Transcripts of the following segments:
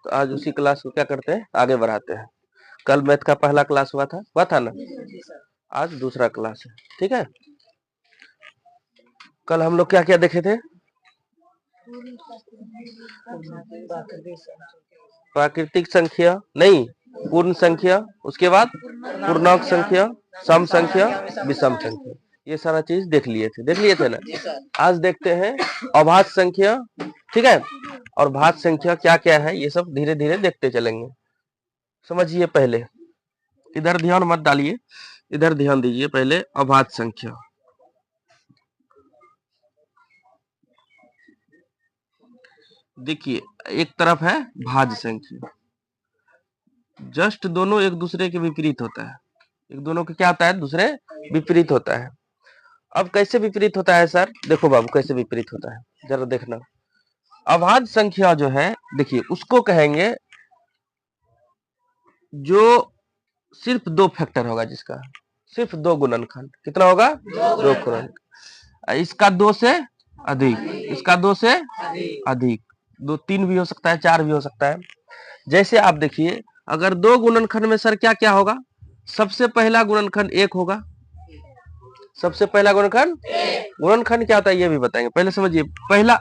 तो आज उसी क्लास को क्या करते हैं, आगे बढ़ाते हैं। कल मैथ का पहला क्लास हुआ था ना, आज दूसरा क्लास है। ठीक है, कल हम लोग क्या क्या देखे थे? प्राकृतिक संख्या नहीं, पूर्ण संख्या, उसके बाद पूर्णांक संख्या, सम संख्या, विषम संख्या, ये सारा चीज देख लिए थे ना। आज देखते हैं अभाज्य संख्या। ठीक है, और भाज्य संख्या क्या क्या है ये सब धीरे धीरे देखते चलेंगे। समझिए, पहले इधर ध्यान मत डालिए, इधर ध्यान दीजिए। पहले अभाज्य संख्या, देखिए एक तरफ है भाज्य संख्या, जस्ट दोनों एक दूसरे के विपरीत होता है। एक दोनों के क्या होता है, दूसरे विपरीत होता है। अब कैसे विपरीत होता है सर? देखो बाबू कैसे विपरीत होता है, जरा देखना। अभाज्य संख्या जो है, देखिए उसको कहेंगे जो सिर्फ दो फैक्टर होगा, जिसका सिर्फ दो गुणनखंड। कितना होगा? दो गुणनखंड। इसका दो से अधिक, इसका दो से अधिक, दो तीन भी हो सकता है, चार भी हो सकता है। जैसे आप देखिए, अगर दो गुणनखंड में सर क्या क्या होगा? सबसे पहला गुणनखंड एक होगा। सबसे पहला गुणनखंड क्या होता है ये भी बताएंगे। पहले समझिए, पहला,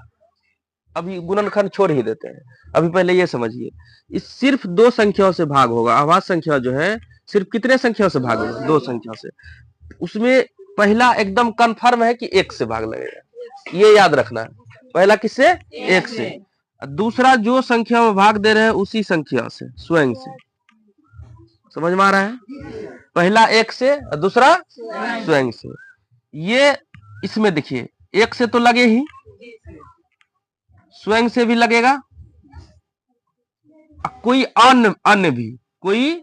अभी गुणनखंड छोड़ ही देते हैं, अभी पहले ये समझिए, इस सिर्फ दो संख्याओं से भाग होगा। अभाज्य संख्या जो है सिर्फ कितने संख्याओं से भाग होगा? दो संख्याओं से। उसमें पहला एकदम कंफर्म है कि एक से भाग लगेगा, ये याद रखना है। पहला किससे? एक से। दूसरा जो संख्या में भाग दे रहे हैं उसी संख्या से, स्वयं से। समझ में आ रहा है? पहला एक से और दूसरा स्वयं से। ये इसमें देखिए, एक से तो लगे ही, स्वयं से भी लगेगा, कोई अन्य भी, कोई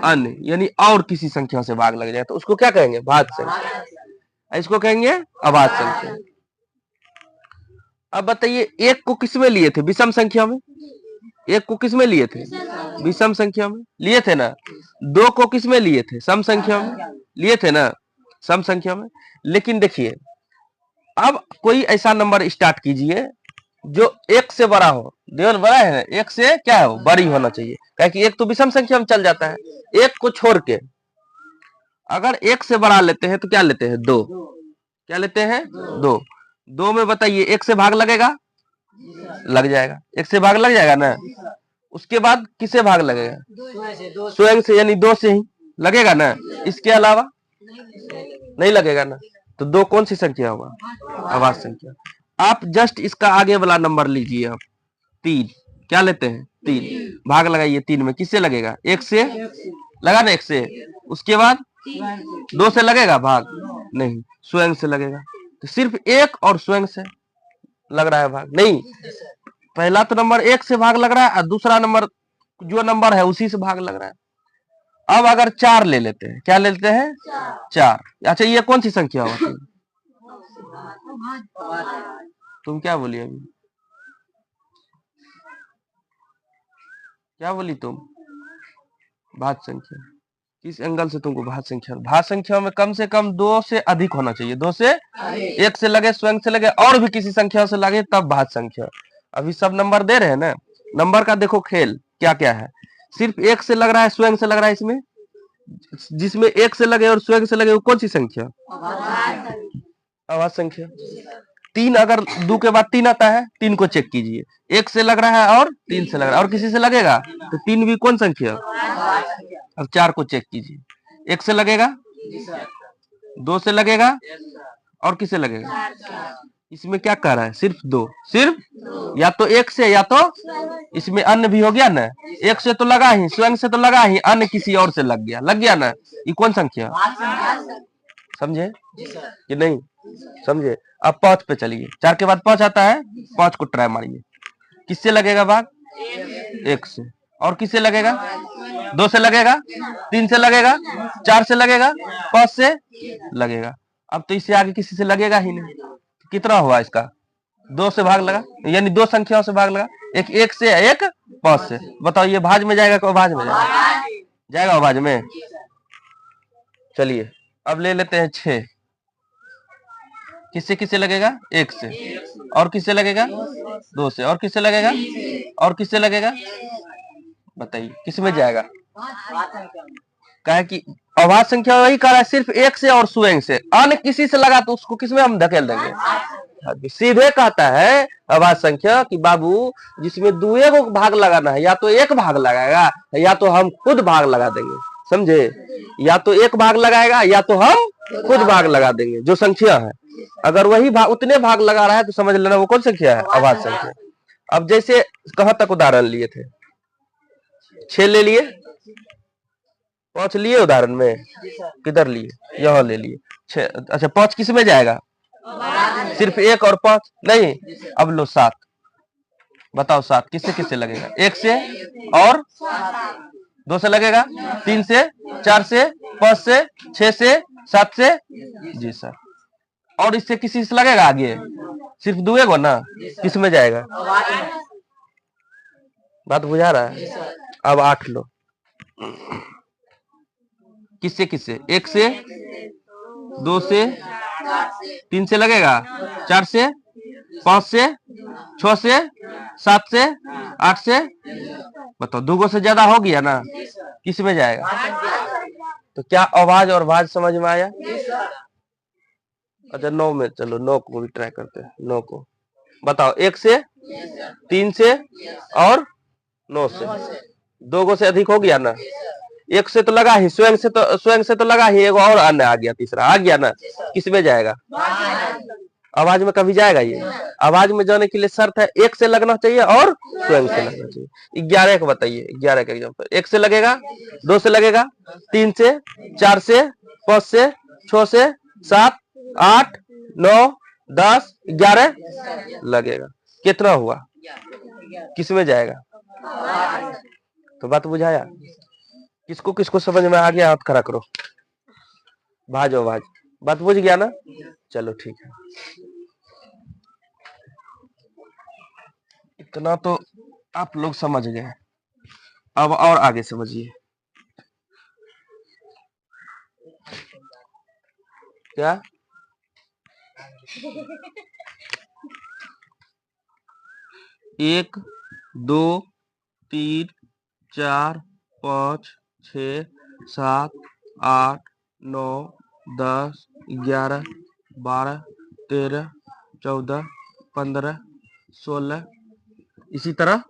अन्य यानी और किसी संख्या से भाग लग जाए तो उसको क्या कहेंगे? भाज्य संख्या। इसको कहेंगे अभाज्य संख्या। अब बताइए, एक को किस में लिए थे? विषम संख्या में। एक को किस में लिए थे? विषम संख्या में लिए थे ना। दो को किस में लिए थे? सम संख्या में लिए थे ना, सम संख्या में। लेकिन देखिए, अब कोई ऐसा नंबर स्टार्ट कीजिए जो एक से बड़ा हो। देवल बड़ा है ना, एक से क्या है, बड़ी होना चाहिए, क्योंकि एक तो विषम संख्या में चल जाता है। एक को छोड़ के अगर एक से बड़ा लेते हैं तो क्या लेते हैं? दो। क्या लेते हैं? दो। दो में बताइए एक से भाग लगेगा? लग जाएगा, एक से भाग लग जाएगा ना। उसके बाद किसे भाग लगेगा? स्वयं से, यानी दो से ही लगेगा ना। इसके अलावा नहीं लगेगा ना। तो दो कौन सी संख्या होगा? अभाज्य संख्या। आप जस्ट इसका आगे वाला नंबर लीजिए, आप तीन। क्या लेते हैं? तीन। भाग लगाइए, तीन में किससे लगेगा? एक से लगा ना, एक से। उसके बाद दो से लगेगा भाग? नहीं, स्वयं से लगेगा। तो सिर्फ एक और स्वयं से लग रहा है भाग, नहीं। पहला तो नंबर एक से भाग लग रहा है और दूसरा नंबर जो नंबर है उसी से भाग लग रहा है। अब अगर चार ले लेते हैं, क्या ले लेते हैं? चार। अच्छा, ये कौन सी संख्या होती है? तुम क्या बोली अभी? क्या बोली तुम? भाज्य संख्या। किस एंगल से तुमको भाज्य संख्या? भाज्य संख्या में कम से कम दो से अधिक होना चाहिए। दो से, एक से लगे, स्वयं से लगे, और भी किसी संख्या से लगे, तब भाज्य संख्या। अभी सब नंबर दे रहे हैं ना, नंबर का देखो खेल क्या क्या है। सिर्फ एक से लग रहा है, स्वयं से लग रहा है। इसमें जिसमें एक से लगे और स्वयं से लगे वो कौन सी संख्या? अभाज्य संख्या। तीन, अगर दो के बाद तीन आता है, तीन को चेक कीजिए। एक से लग रहा है और तीन से लग रहा है और किसी से लगेगा तो तीन भी कौन संख्या? अब चार को चेक कीजिए, एक से लगेगा, दो से लगेगा और किसे लगेगा? इसमें क्या कह रहा है? सिर्फ दो, सिर्फ या तो एक से या तो इसमें अन्य भी हो गया ना। एक से तो लगा ही, स्वयं से तो लगा ही, अन्य किसी और से लग गया ना। ये कौन संख्या? समझे कि नहीं समझे? अब पांच पे चलिए, चार के बाद पांच आता है, पांच को ट्राई मारिए। किससे लगेगा भाग? एक से। और किससे लगेगा? दो से लगेगा, तीन से लगेगा, चार से लगेगा, पांच से लगेगा। अब तो इससे आगे किसी से लगेगा ही नहीं। कितना हुआ इसका? दो से भाग लगा, यानी दो संख्याओं से भाग लगा। एक से, एक पांच से। बताओ ये भाज में जाएगा कि अभाज में जाएगा? जाएगा अभाज में। चलिए अब ले लेते हैं छह। किससे किससे लगेगा? एक से। और किससे लगेगा? दो से। और किससे लगेगा? और किससे लगेगा? बताइए किस में जाएगा? कहे कि अभाज्य संख्या वही कर रहा है, सिर्फ एक से और स्वयं से, अन्य किसी से लगा तो उसको किसमें हम धकेल देंगे? सीधे कहता है अभाज्य संख्या कि बाबू जिसमें दुए को भाग लगाना है, या तो एक भाग लगाएगा या तो हम खुद भाग लगा देंगे, समझे? या तो एक भाग लगाएगा या तो हम खुद भाग लगा देंगे, जो संख्या है। अगर वही भाग उतने भाग लगा रहा है तो समझ लेना वो कौन संख्या है? अभाज्य संख्या। अब जैसे कहां तक उदाहरण लिए थे? 6 ले लिए, 5 लिए उदाहरण में, किधर लिए? यहाँ ले लिए 6। अच्छा 5 किस में जाएगा? सिर्फ 1 और 5 नहीं। अब लो 7, बताओ 7 किससे किससे लगेगा? 1 से और 2 से लगेगा, 3 से, 4 से, 5 से, 6 से, 7 से। जी सर। और इससे किसी से लगेगा आगे? सिर्फ दुएगो ना, किस में जाएगा? बात बुझा रहा है? अब 8 लो, किससे किससे? 1 से, 2 से, 3 से लगेगा, 4 से, 5 से, 6 से, 7 से, 8 से। बताओ दुगो से ज्यादा हो गया ना, किस में जाएगा? तो क्या अभाज्य और भाज्य समझ में आया? अच्छा 9 में, चलो 9 को भी ट्राई करते हैं। 9 को बताओ, 1 से, 3 से और 9 से। 2 गो से अधिक हो गया ना, 1 से तो लगा ही, स्वयं से तो लगा ही, एगो और अन्य आ गया, तीसरा आ गया ना, किस में जाएगा? आवाज में कभी जाएगा ये? आवाज में जाने के लिए शर्त है 1 से लगना चाहिए और स्वयं से लगना चाहिए। 11 का बताइए, 11 का एग्जाम्पल। 1 से लगेगा, 2 से लगेगा, 3 से, 4 से, 5 से, 6 से, 7, 8, 9, 10, 11 लगेगा। कितना हुआ? किस में जाएगा? तो बात बुझाया? किसको किसको समझ में आ गया? हाथ खड़ा करो। भाजो भाज, बात बुझ गया ना? चलो ठीक है, इतना तो आप लोग समझ गए। अब और आगे समझिए। क्या? एक, 2, 3, 4, 5, 6, 7, 8, 9, 10, 11, 12, 13, 14, 15, 16, इसी तरह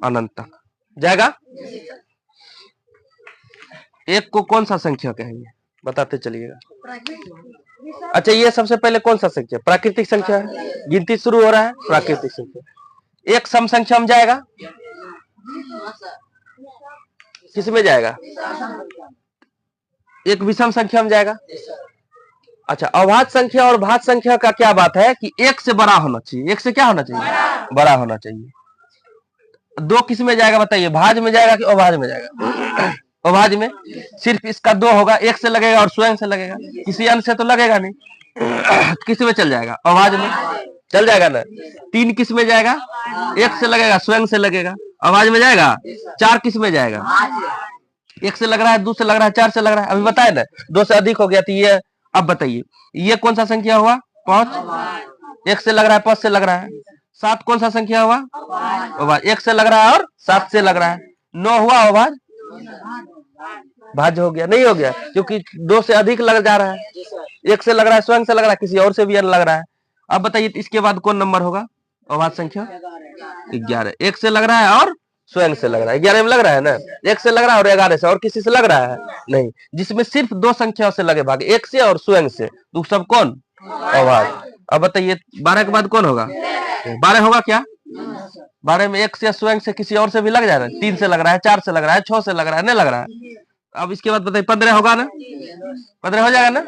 अनंत तक जाएगा। एक को कौन सा संख्या कहेंगे? बताते चलिएगा। अच्छा ये सबसे पहले कौन सा संख्या? प्राकृतिक संख्या है। गिनती शुरू हो रहा है, प्राकृतिक संख्या। एक सम संख्या में जाएगा, किस में जाएगा? एक विषम संख्या में जाएगा। अच्छा अभाज्य संख्या और भाज्य संख्या का क्या बात है कि 1 से बड़ा होना चाहिए। 1 से क्या होना चाहिए? बड़ा होना चाहिए। 2 किस में जाएगा बताइए? भाज्य में जाएगा कि अभाज्य में जाएगा? अभाज्य में। सिर्फ इसका 2 होगा, 1 से लगेगा और स्वयं से लगेगा, किसी अन्य से तो लगेगा नहीं। किस में चल जाएगा? अभाज्य में चल जाएगा ना। 3 किस में जाएगा? 1 से लगेगा, स्वयं से लगेगा, अभाज्य में जाएगा। 4 किस में जाएगा? 1 से लग रहा है, 2 से लग रहा है, 4 से लग रहा है, अभी बताए ना। 2 से अधिक हो गया तो ये। अब बताइए ये कौन सा संख्या हुआ? 5। 1 से लग रहा है, 5 से लग रहा है। 7 कौन सा संख्या हुआ? अभाज्य। 1 से लग रहा है और 7 से लग रहा है। 9 हुआ अभाज्य? भाज्य हो गया? नहीं हो गया, क्योंकि 2 से अधिक लग जा रहा है। 1 से लग रहा है, स्वयं से लग रहा है, किसी और से भी लग रहा है। अब बताइए इसके बाद कौन नंबर होगा अभाज्य संख्या? 11। 1 से लग रहा है और स्वयं से लग रहा है। 11 में लग रहा है ना, 1 से लग रहा है और 11 से, और किसी से लग रहा है नहीं। जिसमें सिर्फ 2 संख्या से लगे भाग, 1 से और स्वयं से, तो सब कौन? अभाज्य। अब बताइए 12 के बाद कौन होगा? 12 होगा क्या? 12 में 1 से, स्वयं से, किसी और से भी लग जा रहा है। 3 से लग रहा है, 4 से लग रहा है, 6 से लग रहा है, नहीं लग रहा है। अब इसके बाद बताइए 15 होगा ना? 15 हो जाएगा ना?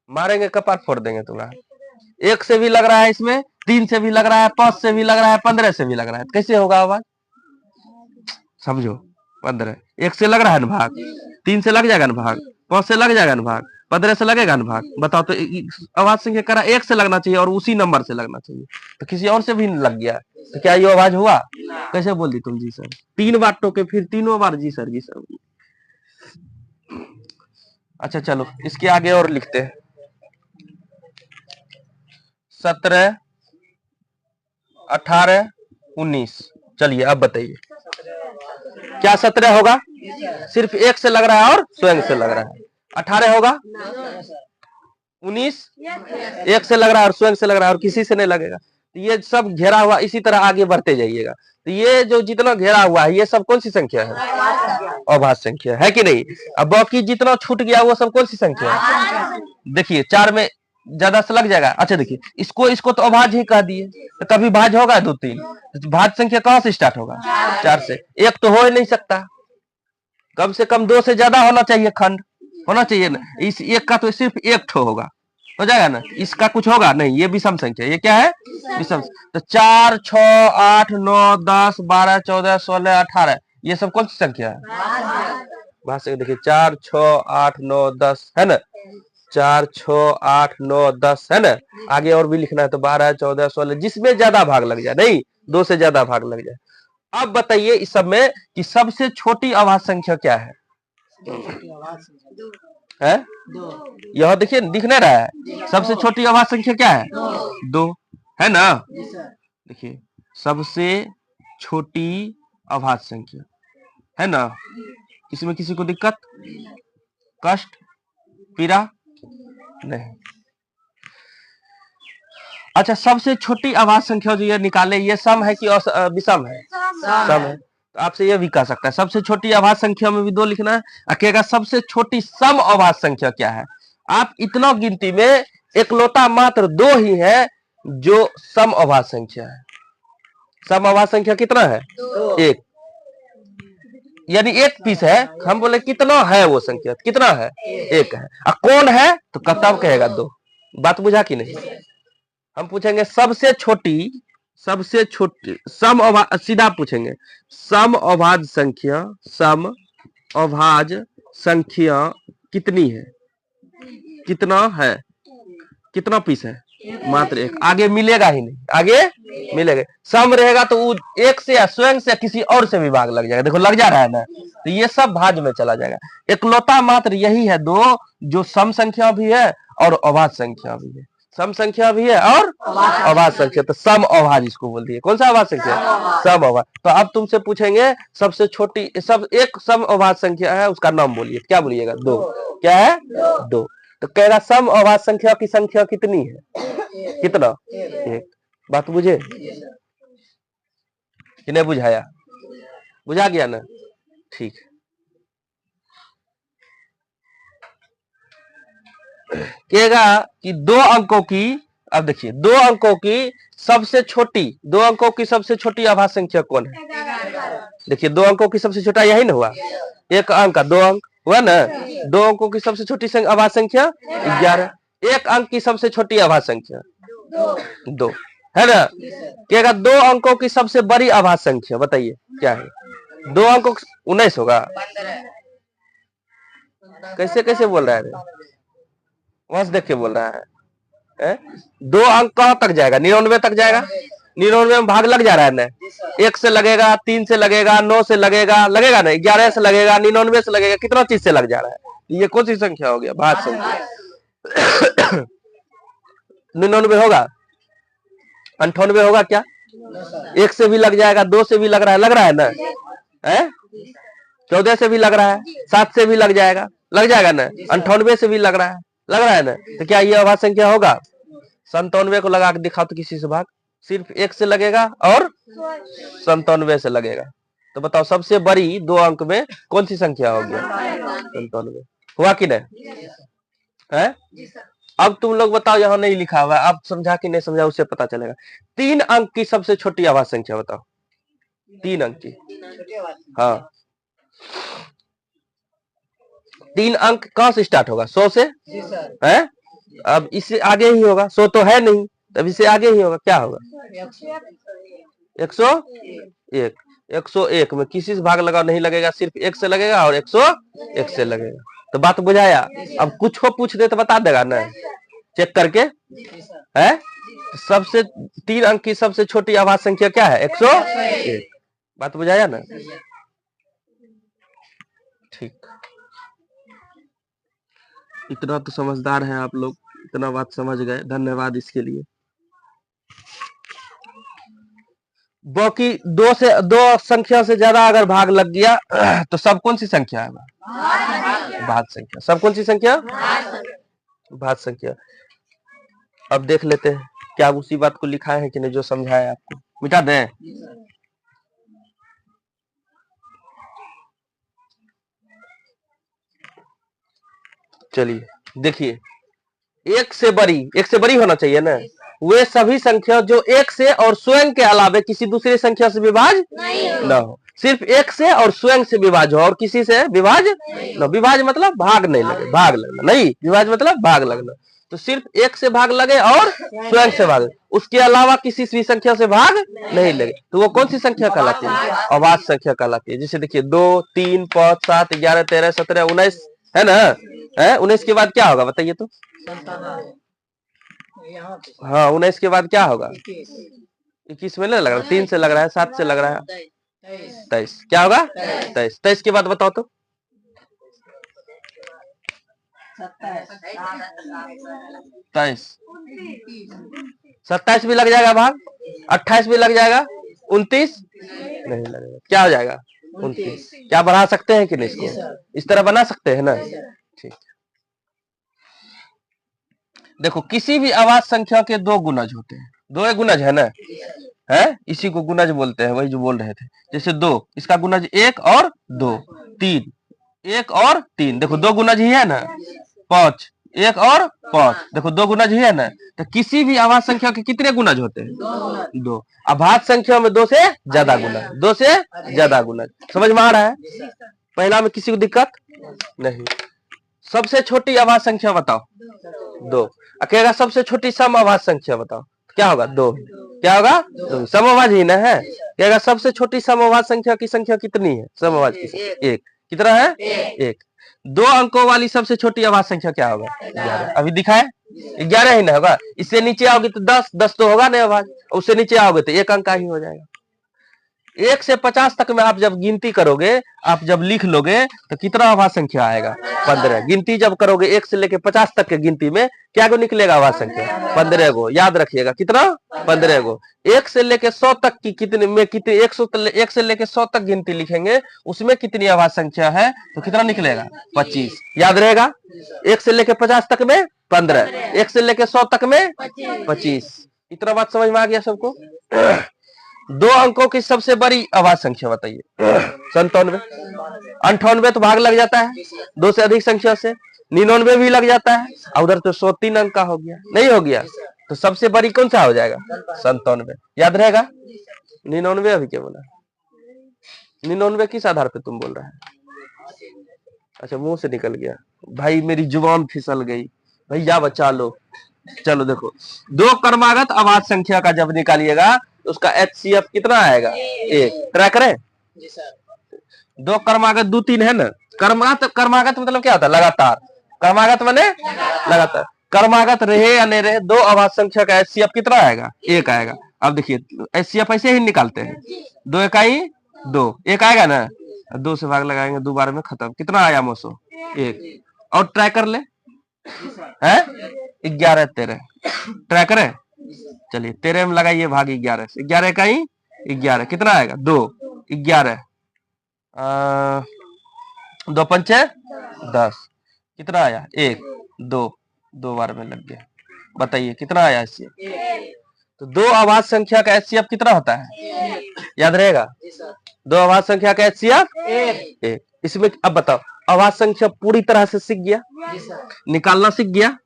मारेंगे कपाट फोड़ देंगे तुम्हारा। 1 से भी लग रहा है इसमें, 3 से भी लग रहा है, 5 से भी लग रहा है, 15 से भी लग रहा है, कैसे होगा आवाज? समझो। 15 1 से लग रहा है ना भाग, 3 से लग जाएगा ना भाग, 5 से लग जाएगा ना भाग, 15 से लगेगा ना भाग। बताओ तो आवाज संख्या करा 1 से लगना चाहिए और उसी नंबर से लगना चाहिए, तो किसी और से भी लग गया तो क्या ये आवाज हुआ? कैसे बोल दी तुम? जी सर। 3 बार टोके, फिर तीनों बार जी सर, जी सर। अच्छा चलो इसके आगे और लिखते हैं। 17, 18, 19 चलिए अब बताइए, क्या 17 होगा? सिर्फ एक से लग रहा है और स्वयं से लग रहा है। 18 होगा? 19 एक से लग रहा है और स्वयं से लग रहा है और किसी से नहीं लगेगा। तो ये सब घेरा हुआ, इसी तरह आगे बढ़ते जाइएगा। तो ये जो जितना घेरा हुआ है ये सब कौन सी संख्या है? अभाज्य संख्या है कि नहीं? अब बाकी जितना छूट गया वो सब कौन सी संख्या है? देखिए 4 में ज्यादा से लग जाएगा। अच्छा देखिए, इसको तो अभाज्य ही कह दिए, तो कभी भाज्य होगा 2 3? भाज्य संख्या कहां से स्टार्ट होगा? 4 से। एक तो हो ही नहीं सकता, कम से कम 2 से ज्यादा होना चाहिए, खंड होना चाहिए ना। इस एक का तो सिर्फ एक ठो होगा, हो जाएगा ना। इसका कुछ होगा नहीं, ये विषम संख्या, ये क्या है? विषम। तो 4 6 8 9 10 12 14 16 18 ये सब कौन सी संख्या है? वहां से देखिए 4 6 8 9 10 है ना, 4 6 8 9 10 है ना। आगे और भी लिखना है तो 12 14 16 जिसमें ज्यादा भाग लग जाए, नहीं 2 से ज्यादा भाग लग जाए। अब बताइए इस सब में कि सबसे छोटी अभाज्य संख्या क्या है? है यह देखिए दिख नहीं रहा है? सबसे छोटी अभाज्य संख्या क्या है? 2 है ना। देखिए सबसे छोटी अभाज्य संख्या है ना। इसमें किसी को दिक्कत, कष्ट, पीड़ा नहीं? अच्छा, सबसे छोटी अभाज्य संख्या जो ये निकाले, ये सम है कि विषम है? सम है। तो आपसे ये भी कह सकता है सबसे छोटी अभाज्य संख्या में भी 2 लिखना है। अकेगा सबसे छोटी सम अभाज्य संख्या क्या है? आप इतना गिनती में एकलौता मात्र 2 ही है जो सम अभाज्य संख्या है। सम अभाज्य संख्या कितना है? 1, यानी 1 पीस है। हम बोले कितना है वो संख्या, कितना है? 1 है। और कौन है तो कब कहेगा 2। बात बुझा कि नहीं? हम पूछेंगे सबसे छोटी सम अभाज्य, सीधा पूछेंगे सम अभाज्य संख्या, सम अभाज्य संख्या कितनी है? कितना है? कितना पीस है? मात्र 1। आगे मिलेगा ही नहीं, आगे मिलेगा। सम रहेगा तो वो 1 से या स्वयं से या किसी और से भी भाग लग जाएगा। देखो लग जा रहा है ना, तो ये सब भाज्य में चला जाएगा। एकलौता मात्र यही है 2 जो सम संख्या भी है और अभाज्य संख्या भी है। सम संख्या भी है और अभाज्य संख्या, तो सम अभाज्य इसको बोल दिए। कौन सा अभाज्य संख्या? सम अभाज्य। तो अब तुमसे पूछेंगे सबसे छोटी सब एक सम अभाज्य संख्या है, उसका नाम बोलिए। क्या बोलिएगा? 2। क्या है? 2। तो कहेगा सम अभाज्य संख्या की संख्या कितनी है? कितना? 1। बात बुझे कि नहीं बुझाया? बुझा गया ना? ठीक। कहेगा कि 2 अंकों की, अब देखिए 2 अंकों की सबसे छोटी, 2 अंकों की सबसे छोटी अभाज्य संख्या कौन है? देखिए 2 अंकों की सबसे छोटा यही ना हुआ, 1 अंक का 2 अंक हुआ ना। 2 अंकों की सबसे छोटी अभाज्य संख्या 11। 1 अंक की सबसे छोटी अभाज्य संख्या 2 है ना। कहेगा 2 अंकों की सबसे बड़ी अभाज्य संख्या बताइए क्या है? 2 अंकों 19 होगा। कैसे कैसे बोल रहा है? वहां से देख के बोल रहा है। 2 अंक कहां तक जाएगा? 99 तक जाएगा। 99 में भाग लग जा रहा है ना। 1 से लगेगा, 3 से लगेगा, 9 से लगेगा, लगेगा ना, 11 से लगेगा, 99 से लगेगा, कितना चीज से लग जा रहा है। ये कौन सी संख्या हो गया? भाज्य संख्या। 99 होगा, 98 होगा क्या? 1 से भी लग जाएगा, 2 से भी लग रहा है ना, है 14 से भी लग रहा है, 7 से भी लग जाएगा ना, 98 से भी लग रहा है ना। तो क्या ये अभाज्य संख्या होगा? 97 को लगा के दिखाओ तो किसी से भाग। सिर्फ 1 से लगेगा और 97 से लगेगा। तो बताओ सबसे बड़ी 2 अंक में कौन सी संख्या हो गया? 97। हुआ कि नहीं? है? अब तुम लोग बताओ, यहाँ नहीं लिखा हुआ, आप समझा कि नहीं समझा उससे पता चलेगा। 3 अंक की सबसे छोटी अभाज्य संख्या बताओ। 3 अंक की, हाँ 3 अंक कहां से स्टार्ट होगा? 100 से है। अब इससे आगे ही होगा, 100 तो है नहीं, तब इससे आगे ही होगा। क्या होगा? 101। 101 में किसी से भाग लगाओ, नहीं लगेगा, सिर्फ 1 से लगेगा और 101 से लगेगा। तो बात बुझाया? अब कुछ हो पूछ दे तो बता देगा ना, चेक करके है। तो सबसे 3 अंक की सबसे छोटी अभाज्य संख्या क्या है? 101। बात बुझाया ना? ठीक, इतना तो समझदार है आप लोग, इतना बात समझ गए, धन्यवाद इसके लिए। बाकी दो संख्या से ज्यादा अगर भाग लग गया तो सब कौन सी संख्या है? भाज्य संख्या। सब कौन सी संख्या? भाज्य संख्या। अब देख लेते हैं क्या उसी बात को लिखा है कि नहीं जो समझाया आपको। मिटा दें? चलिए देखिए, एक से बड़ी होना चाहिए ना। वे सभी संख्या जो एक से और स्वयं के अलावा किसी दूसरी संख्या से विभाज्य न हो। सिर्फ एक से और स्वयं से विभाज्य हो और किसी से विभाज्य न। विभाज्य मतलब भाग नहीं लगे, भाग लगना नहीं। विभाज्य मतलब भाग लगना। तो सिर्फ एक से भाग लगे और स्वयं से भाग, उसके अलावा किसी भी संख्या से भाग नहीं लगे तो वो कौन सी संख्या कहलाती है? अभाज्य संख्या कहलाती है। जैसे देखिए 2, 3, 5, 7, 11, 13, 17, 19 है ना। है 19 के बाद क्या होगा बताइए तो? हाँ 19 के बाद क्या होगा? 21 में नहीं लग रहा, 3 से लग रहा है, 7 से लग रहा है, 23। क्या होगा? 23। 23 के बाद बताओ तो? 27। 27 भी लग जाएगा भाग, 28 भी लग जाएगा, 29 नहीं लगेगा। क्या हो जाएगा? 29। क्या बढ़ा सकते हैं कि नहीं इसको? इस तरह बना सकते हैं ना। ठीक। देखो किसी भी अभाज्य संख्या के दो गुणज होते हैं। दो गुणज है ना, है इसी को गुणज बोलते हैं, वही जो बोल रहे थे। जैसे 2, इसका गुणज 1 और 2, 3, 1 और 3, देखो दो गुणज ही है ना। 5, 1 और 5, देखो दो गुणज ही है ना। तो किसी भी अभाज्य संख्या के कितने गुणज होते हैं? 2। अभाज्य संख्या में 2 से ज्यादा गुणज, 2 से ज्यादा गुणज। समझ में आ रहा है? पहला में किसी को दिक्कत नहीं। सबसे छोटी अभाज्य संख्या बताओ? 2। कहेगा सबसे छोटी सम अभाज्य संख्या बताओ, क्या होगा? 2। क्या होगा? 2। समअभाज्य ही ना है। कहेगा सबसे छोटी समअभाज्य संख्या की संख्या कितनी है? समअभाज्य की संख्या 1। कितना है? 1। 2 अंकों वाली सबसे छोटी अभाज्य संख्या क्या होगा? 11। अभी दिखाए 11 ही ना होगा। इससे नीचे आओगे तो 10, 10 तो होगा नहीं अभाज्य। उससे नीचे आओगे तो 1 अंक का ही हो जाएगा। 1 से 50 तक में आप जब गिनती करोगे, आप जब लिख लोगे तो कितना अभाज्य संख्या आएगा? 15। गिनती जब करोगे 1 से लेके 50 तक के गिनती में क्या गो निकलेगा अभाज्य संख्या? 15 गो। याद रखिएगा कितना? 15 गो। 1 से लेके 100 तक की कितने में कितने 1 से लेके 100 तक गिनती लिखेंगे, उसमें कितनी अभाज्य संख्या है तो कितना निकलेगा? 25। याद रहेगा? 1 से लेके 50 तक में 15, 1 से लेके 100 तक में 25। इतना बात समझ में आ गया सबको? 2 अंकों की सबसे बड़ी अभाज्य संख्या बताइए? 97। 98 तो भाग लग जाता है 2 से अधिक संख्या से। 99 भी लग जाता है, और उधर तो 103 अंक का हो गया, नहीं हो गया? तो सबसे बड़ी कौन सा हो जाएगा? 97। याद रहेगा? 99 अभी क्या बोला? 99 किस आधार पे तुम बोल रहा है? अच्छा मुंह से निकल गया भाई, मेरी जुबान फिसल गई। भैया बचा लो। चलो देखो, 2 क्रमागत अभाज्य संख्या का जब निकालिएगा तो उसका HCF कितना आएगा? 1। ट्राई करें? 2 क्रमागत 2, 3 है ना। क्रमागत मतलब क्या होता है? लगातार। क्रमागत माने लगातार। क्रमागत रहे या नहीं रहे, 2 अभाज्य संख्या का HCF कितना आएगा? 1 आएगा। अब देखिए HCF ऐसे ही निकालते हैं, 2 इकाई 2, 1 आएगा ना। 2 से भाग लगाएंगे 2 बार में खत्म। कितना आया मोसो? 1। और ट्राई कर ले, है 11 13। ट्राई करें? चलिए 13 में लगाइए भाग 11 से। 11 इकाई 11, कितना आएगा? 2। 11 2 पंचे 10, कितना आया? 1 2, 2 बार में लग गया। बताइए कितना आया HCF? तो 2 अभाज्य संख्या का HCF कितना होता है? याद रहेगा? 2 अभाज्य संख्या का HCF 1। इसमें अब बताओ, अभाज्य संख्या पूरी तरह से सीख गया, निकालना सीख गया,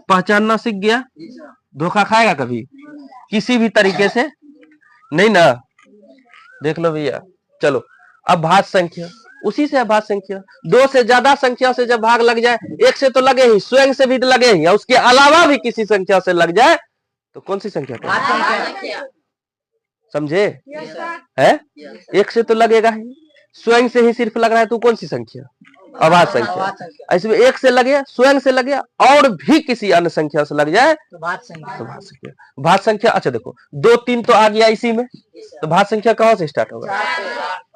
पहचानना सीख गया, धोखा खाएगा कभी किसी भी तरीके से? नहीं ना। देख लो भैया। चलो अब भाज्य संख्या, उसी से अभाज्य संख्या 2 से ज्यादा संख्या से जब भाग लग जाए, 1 से तो लगे ही, स्वयं से भी लगे ही, उसके अलावा भी किसी संख्या से लग जाए तो कौन सी संख्या है? समझे? है 1 से तो लगेगा ही, स्वयं से ही सिर्फ लग रहा है तो कौन सी संख्या? अभाज्य संख्या। इसमें 1 से लगे, स्वयं से लगे, और भी किसी अन्य संख्या से लग जाए तो भाज्य संख्या। भाज्य संख्या। अच्छा देखो 2 3 तो आ गया इसी में, तो भाज्य संख्या कहां से स्टार्ट होगा?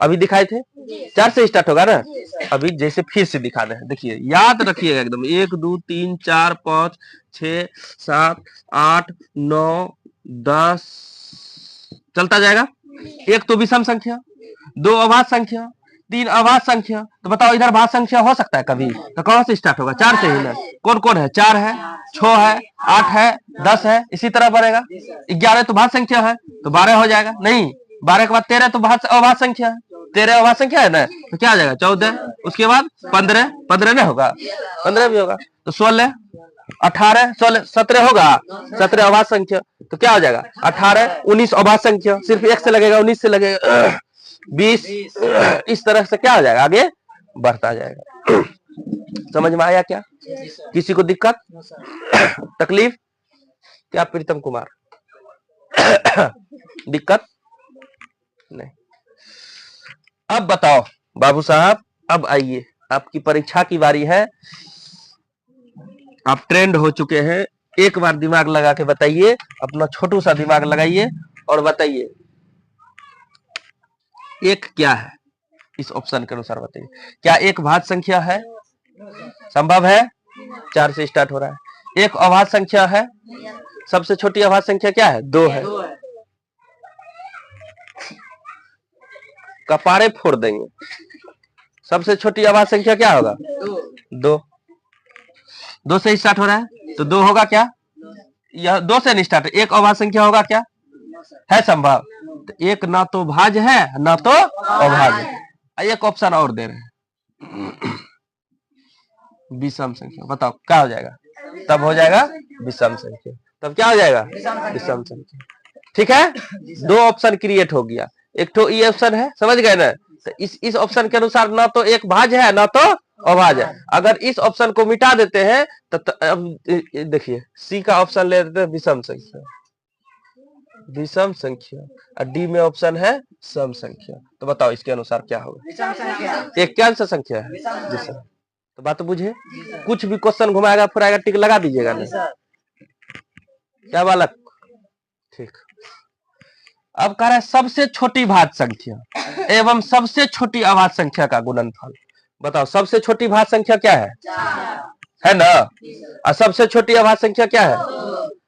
अभी दिखाए थे 4 से स्टार्ट होगा ना। अभी जैसे फिर से दिखा रहे हैं, देखिए याद रखिएगा एकदम। 1 2 3 4 5 6 7 8 9 10 चलता जाएगा। एक तो विषम संख्या, दो अभाज्य संख्या, तीन अभाज्य संख्या। तो बताओ इधर भाज्य संख्या हो सकता है कभी? तो कहां से स्टार्ट होगा? 4 से ही ना। कौन कौन है? 4 है, 6 है, 8 है, 10 है, इसी तरह बढ़ेगा। 11 तो भाज्य संख्या है, तो 12 हो जाएगा। नहीं, 12 के बाद 13 तो अभाज्य संख्या है, 13 अभाज्य संख्या है ना, तो क्या आ जाएगा? 14। उसके बाद 15, 15 नहीं होगा, 15 भी होगा। तो 16, 18, 16, 17 होगा, 17 अभाज्य संख्या। तो क्या हो जाएगा? 18, 19 अभाज्य संख्या, सिर्फ 1 से लगेगा, 19 से लगेगा, 20, इस तरह से क्या हो जाएगा? आगे बढ़ता जाएगा। समझ में आया क्या? किसी को दिक्कत तकलीफ? क्या प्रीतम कुमार? दिक्कत नहीं। अब बताओ बाबू साहब, अब आइए, आपकी परीक्षा की बारी है। आप ट्रेंड हो चुके हैं। एक बार दिमाग लगा के बताइए, अपना छोटू सा दिमाग लगाइए और बताइए एक क्या है? इस ऑप्शन के अनुसार बताइए, क्या एक भाज्य संख्या है? संभव है? 4 से स्टार्ट हो रहा है। एक अभाज्य संख्या है? सबसे छोटी अभाज्य संख्या क्या है? 2 है। कपारे फोड़ देंगे। सबसे छोटी अभाज्य संख्या क्या होगा? 2। 2 से स्टार्ट हो रहा है, तो 2 होगा क्या? यह 2 से नहीं स्टार्ट, एक अभाज्य संख्या होगा क्या? है संभव? तो एक ना तो भाज्य है ना तो अभाज्य है। एक ऑप्शन और दे रहे हैं, विषम संख्या। बताओ क्या हो जाएगा? तब हो जाएगा विषम संख्या। तब क्या हो जाएगा? विषम संख्या। ठीक है, 2 ऑप्शन क्रिएट हो गया। एक तो ये ऑप्शन है, समझ गए ना? तो इस ऑप्शन के अनुसार ना तो एक भाज्य है ना तो अभाज्य है। अगर इस ऑप्शन को मिटा देते हैं तो देखिए सी का ऑप्शन ले लेते हैं, विषम संख्या, विषम संख्या, और डी में ऑप्शन है सम संख्या। तो बताओ इसके अनुसार क्या होगा? एक क्या सा संख्या है? विषम। तो बात बुझे? कुछ भी क्वेश्चन घुमाएगा फिराएगा, टिक लगा दीजिएगा ना। क्या बालक? ठीक। अब कह रहा है सबसे छोटी भाज्य संख्या एवं सबसे छोटी अभाज्य संख्या का गुणनफल। बताओ सबसे छोटी भाज्य संख्या क्या है ना? और सबसे छोटी अभाज्य संख्या क्या है?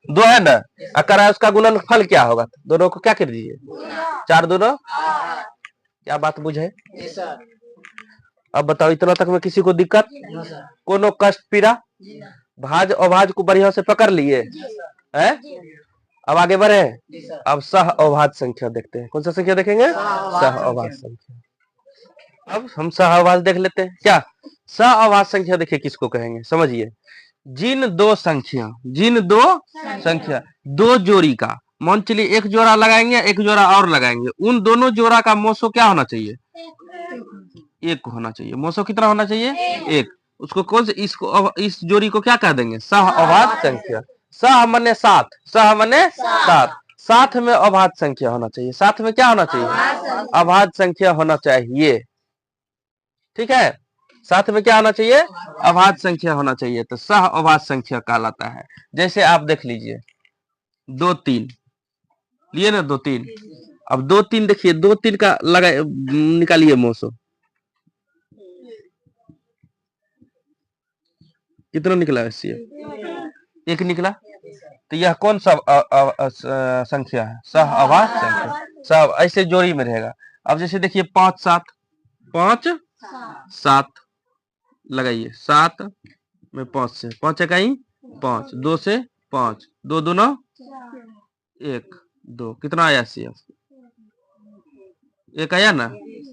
2 है ना। कह रहा है उसका गुणनफल क्या होगा? दोनों को क्या कर दीजिए? 4 दोनों। क्या बात बुझे? अब बताओ इतना तक में किसी को दिक्कत? कोनो कष्ट पीड़ा? भाज्य अभाज्य को बढ़िया से पकड़ लिए है? अब आगे बढ़े। अब सह अभाज्य संख्या देखते हैं। कौन सा संख्या देखेंगे? सह अभाज्य संख्या। अब हम सह अभाज्य देख लेते हैं। क्या सह अभाज्य संख्या? देखिए किसको कहेंगे, समझिए। जिन दो संख्या दो जोड़ी का, मान चलिए एक जोड़ा लगाएंगे, एक जोड़ा और लगाएंगे, उन दोनों जोड़ा का मोसो क्या होना चाहिए? 1 होना चाहिए। मोसो कितना होना चाहिए? 1। उसको कौन से इस जोड़ी को क्या कह देंगे? सह अभाज्य संख्या। सह मने साथ, सह मने साथ, साथ में अभाज्य संख्या होना चाहिए। साथ में क्या होना चाहिए? अभाज्य संख्या होना चाहिए। ठीक है, साथ में क्या होना चाहिए? अभाज्य संख्या होना चाहिए। तो सह अभाज्य संख्या कहलाता है। जैसे आप देख लीजिए 2 3 लिए ना, 2 3। अब 2 3 देखिए, 2 3 का लगा निकालिए मोसो, कितना निकला? ऐसे 1 निकला। तो यह कौन सा संख्या है? सह अभाज्य संख्या। सब ऐसे जोड़ी में रहेगा। अब जैसे देखिए 5 7, 5 7 लगाइए, 7 में 5 से 5 इकाई 5, 2 से 5, 2 दूना 1 2, कितना आया? सी 1 आया ना।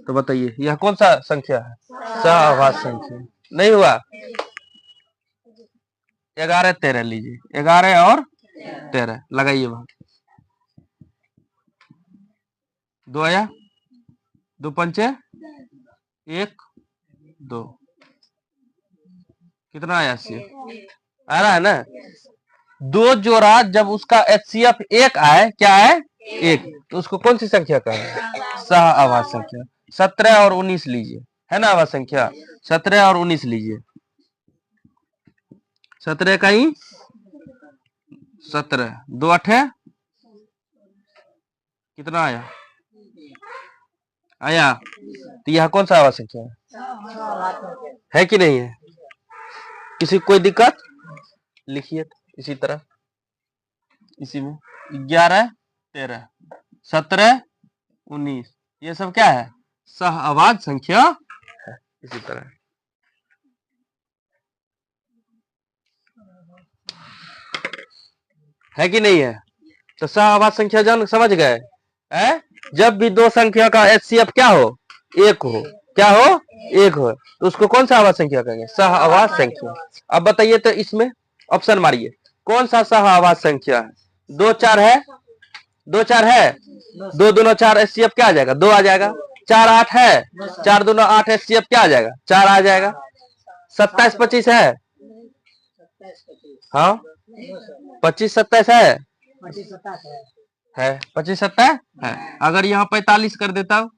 तो बताइए यह कौन सा संख्या है? सह अभाज्य संख्या। नहीं हुआ? 11 13 लीजिए, 11 और 13 लगाइए वहां। 2 आया, 2 पंचे 1 2, कितना आया? सी आ रहा है ना। 2 जोड़ा जब उसका एचसीएफ 1 आए, क्या है? 1, तो उसको कौन सी संख्या कहें? सह अभाज्य संख्या। 17 और 19 लीजिए, है ना अभाज्य संख्या। 17 और 19 लीजिए, 17 का ही 17, 2 8 कितना आया? आया। तो यह कौन सा अभाज्य संख्या है कि नहीं है? किसी कोई दिक्कत? लिखिए इसी तरह, इसी में 11 13 17 19। ये सब क्या है? सहअवाच्य संख्या है। इसी तरह है कि नहीं है? तो सहअवाच्य संख्या जान समझ गए है? जब भी दो संख्या का एचसीएफ क्या हो? एक हो। क्या हो? एक हो, तो उसको कौन सा आवाज संख्या कहेंगे? सहअवाच्य संख्या। अब बताइए तो इसमें ऑप्शन मारिए, कौन सा सहअवाच्य संख्या है? 2 4 है, 2 4 है, 2 दूना 4 एचसीएफ क्या आ जाएगा? 2 आ जाएगा। 4 8 है, 4 दूना 8 एचसीएफ क्या आ जाएगा? 4 आ जाएगा। 27 25 है, हाँ 25 27 है, 25 27 है। अगर यहाँ 45 कर देता हूं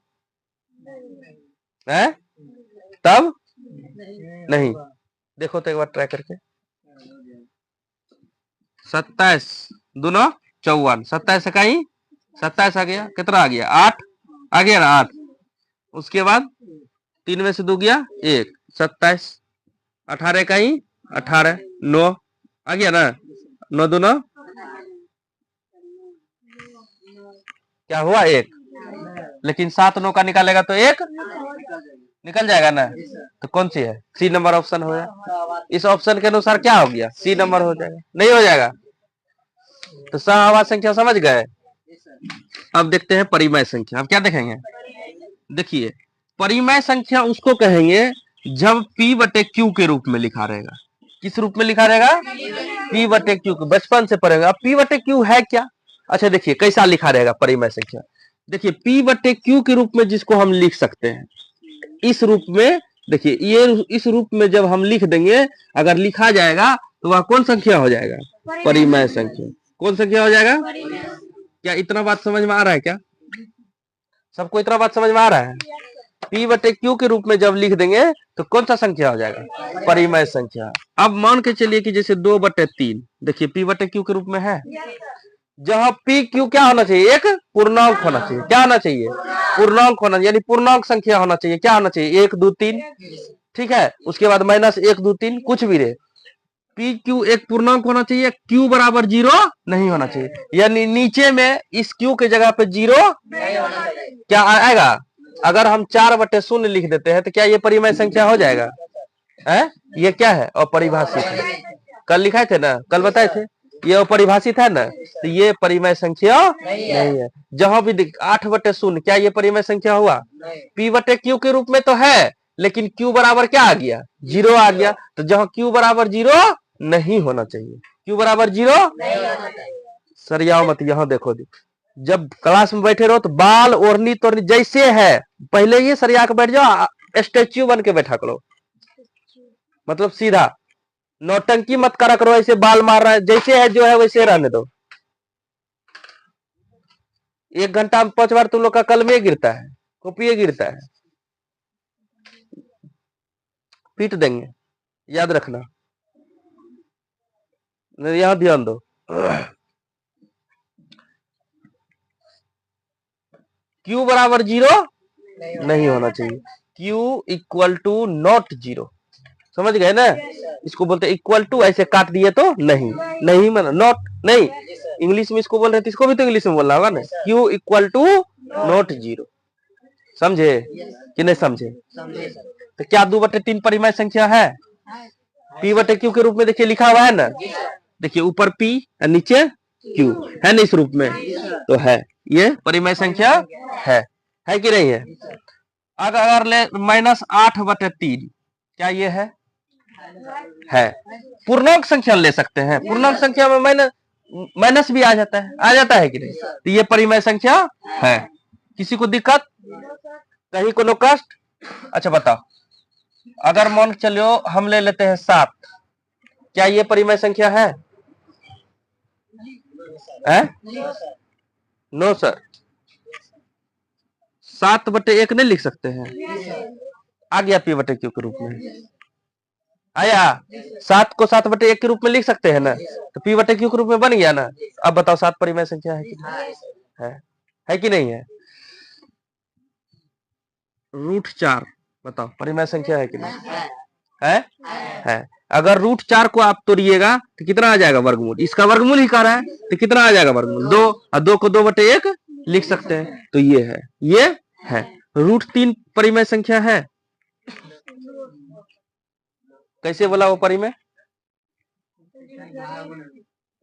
है तब नहीं। देखो तो एक बार ट्राई करके। 27 दूना 54, 27 इकाई 27 आ गया। कितना आ गया? 8 आ गया ना, 8। उसके बाद 3 में से 2 गया 1, 27। 18 इकाई 18, 9 आ गया ना। 9 दूना क्या हुआ? 1। लेकिन 7 9 का निकालेगा तो 1 निकल जाएगा ना। तो कौन सी है? सी नंबर ऑप्शन हो गया। इस ऑप्शन के अनुसार क्या हो गया? सी नंबर हो जाएगा। नहीं हो जाएगा? तो सहअवाच्य संख्या समझ गए। अब देखते हैं परिमेय संख्या। अब क्या देखेंगे? देखिए, परिमेय संख्या उसको कहेंगे जब P बटे Q के रूप में लिखा रहेगा। किस रूप में लिखा रहेगा? P बटे Q। बचपन से पढ़ेगा। अब P बटे Q है क्या? अच्छा देखिए कैसा लिखा रहेगा परिमेय संख्या। देखिए P बटे Q के रूप में जिसको हम लिख सकते हैं इस रूप में। देखिए ये इस रूप में जब हम लिख देंगे, अगर लिखा जाएगा तो वह कौन संख्या हो जाएगा? परिमेय संख्या। कौन संख्या हो जाएगा? क्या इतना बात समझ में आ रहा है? क्या सबको इतना बात समझ में आ रहा है? P बटे Q के रूप में जब लिख देंगे तो कौन सा संख्या हो जाएगा? परिमेय संख्या। अब मान के चलिए कि जैसे 2 बटे 3, देखिए P बटे Q के रूप में है। जहां P Q क्या होना चाहिए? एक पूर्णांक होना चाहिए। क्या होना चाहिए? पूर्णांक होना, यानी पूर्णांक संख्या होना चाहिए। क्या होना चाहिए? 1 2 3, ठीक है। उसके बाद माइनस 1 2 3 कुछ भी रहे, P Q एक पूर्णांक होना चाहिए। Q बराबर 0 नहीं होना चाहिए, यानी नीचे में इस Q के जगह पे 0 क्या आएगा? अगर हम 4 बटे 0 लिख देते हैं तो क्या ये परिमेय संख्या हो जाएगा? है? ये क्या है? अपरिभाषित है। कल लिखाए थे ना, कल बताए थे ये अपरिभाषित है ना, तो ये परिमेय संख्या नहीं है। जहां भी 8 बटे 0 क्या ये परिमेय संख्या हुआ? P बटे Q के रूप में तो है, लेकिन Q बराबर क्या आ गया? 0 आ गया। तो जहां Q बराबर 0 नहीं होना चाहिए। Q बराबर 0 सरियाओ मत। यहाँ देखो, जब क्लास में बैठे रहो तो बाल ओढ़नी तोड़नी जैसे है पहले ये सरिया के बैठ जाओ, स्टेच्यू बन के बैठा करो। मतलब सीधा नौटंकी मत करा करो, ऐसे बाल मार रहा है। जैसे है जो है वैसे रहने दो। 1 घंटा में 5 बार तुम लोग का कलम गिरता है, कॉपी गिरता है, पीट देंगे, याद रखना। यहां ध्यान दो। Q बराबर 0 नहीं होना चाहिए। Q equal to not 0। समझ गए ना? इसको बोलते इक्वल टू, ऐसे काट दिए तो नहीं, नहीं मतलब नॉट नहीं। इंग्लिश में इसको बोल रहे थे, इसको भी तो इंग्लिश में बोलना होगा ना। Q equal to not 0। समझे कि नहीं समझे? तो क्या 2 बटे 3 परिमेय संख्या है? P बटे Q के रूप में देखिए लिखा हुआ है ना। देखिए ऊपर P और नीचे Q है ना, इस रूप में तो है। ये परिमेय संख्या है कि नहीं है? अगर ले -8 बटे 3 क्या ये है? पूर्णांक संख्या ले सकते हैं। पूर्णांक संख्या में माइनस भी आ जाता है कि नहीं? तो ये परिमेय संख्या है। किसी को दिक्कत? कहीं कोनो कष्ट? अच्छा बताओ, अगर मान चलो हम ले लेते हैं 7, क्या ये परिमेय संख्या है? No sir. 7 बटे 1 नहीं लिख सकते हैं? आ गया P बटे Q के रूप में आया। 7 को 7 बटे 1 के रूप में लिख सकते हैं ना, तो P बटे Q के रूप में बन गया ना। अब बताओ 7 परिमेय संख्या है कि नहीं? है कि नहीं है? √4 बताओ परिमेय संख्या है कि नहीं? है। अगर √4 को आप तोड़िएगा तो कितना आ जाएगा? वर्गमूल। इसका वर्गमूल ही कर रहा है तो कितना आ जाएगा? वर्गमूल 2, और 2 को 2 बटे 1 लिख सकते हैं। तो ये है √3 परिमेय संख्या है। कैसे बोला वो परिमेय?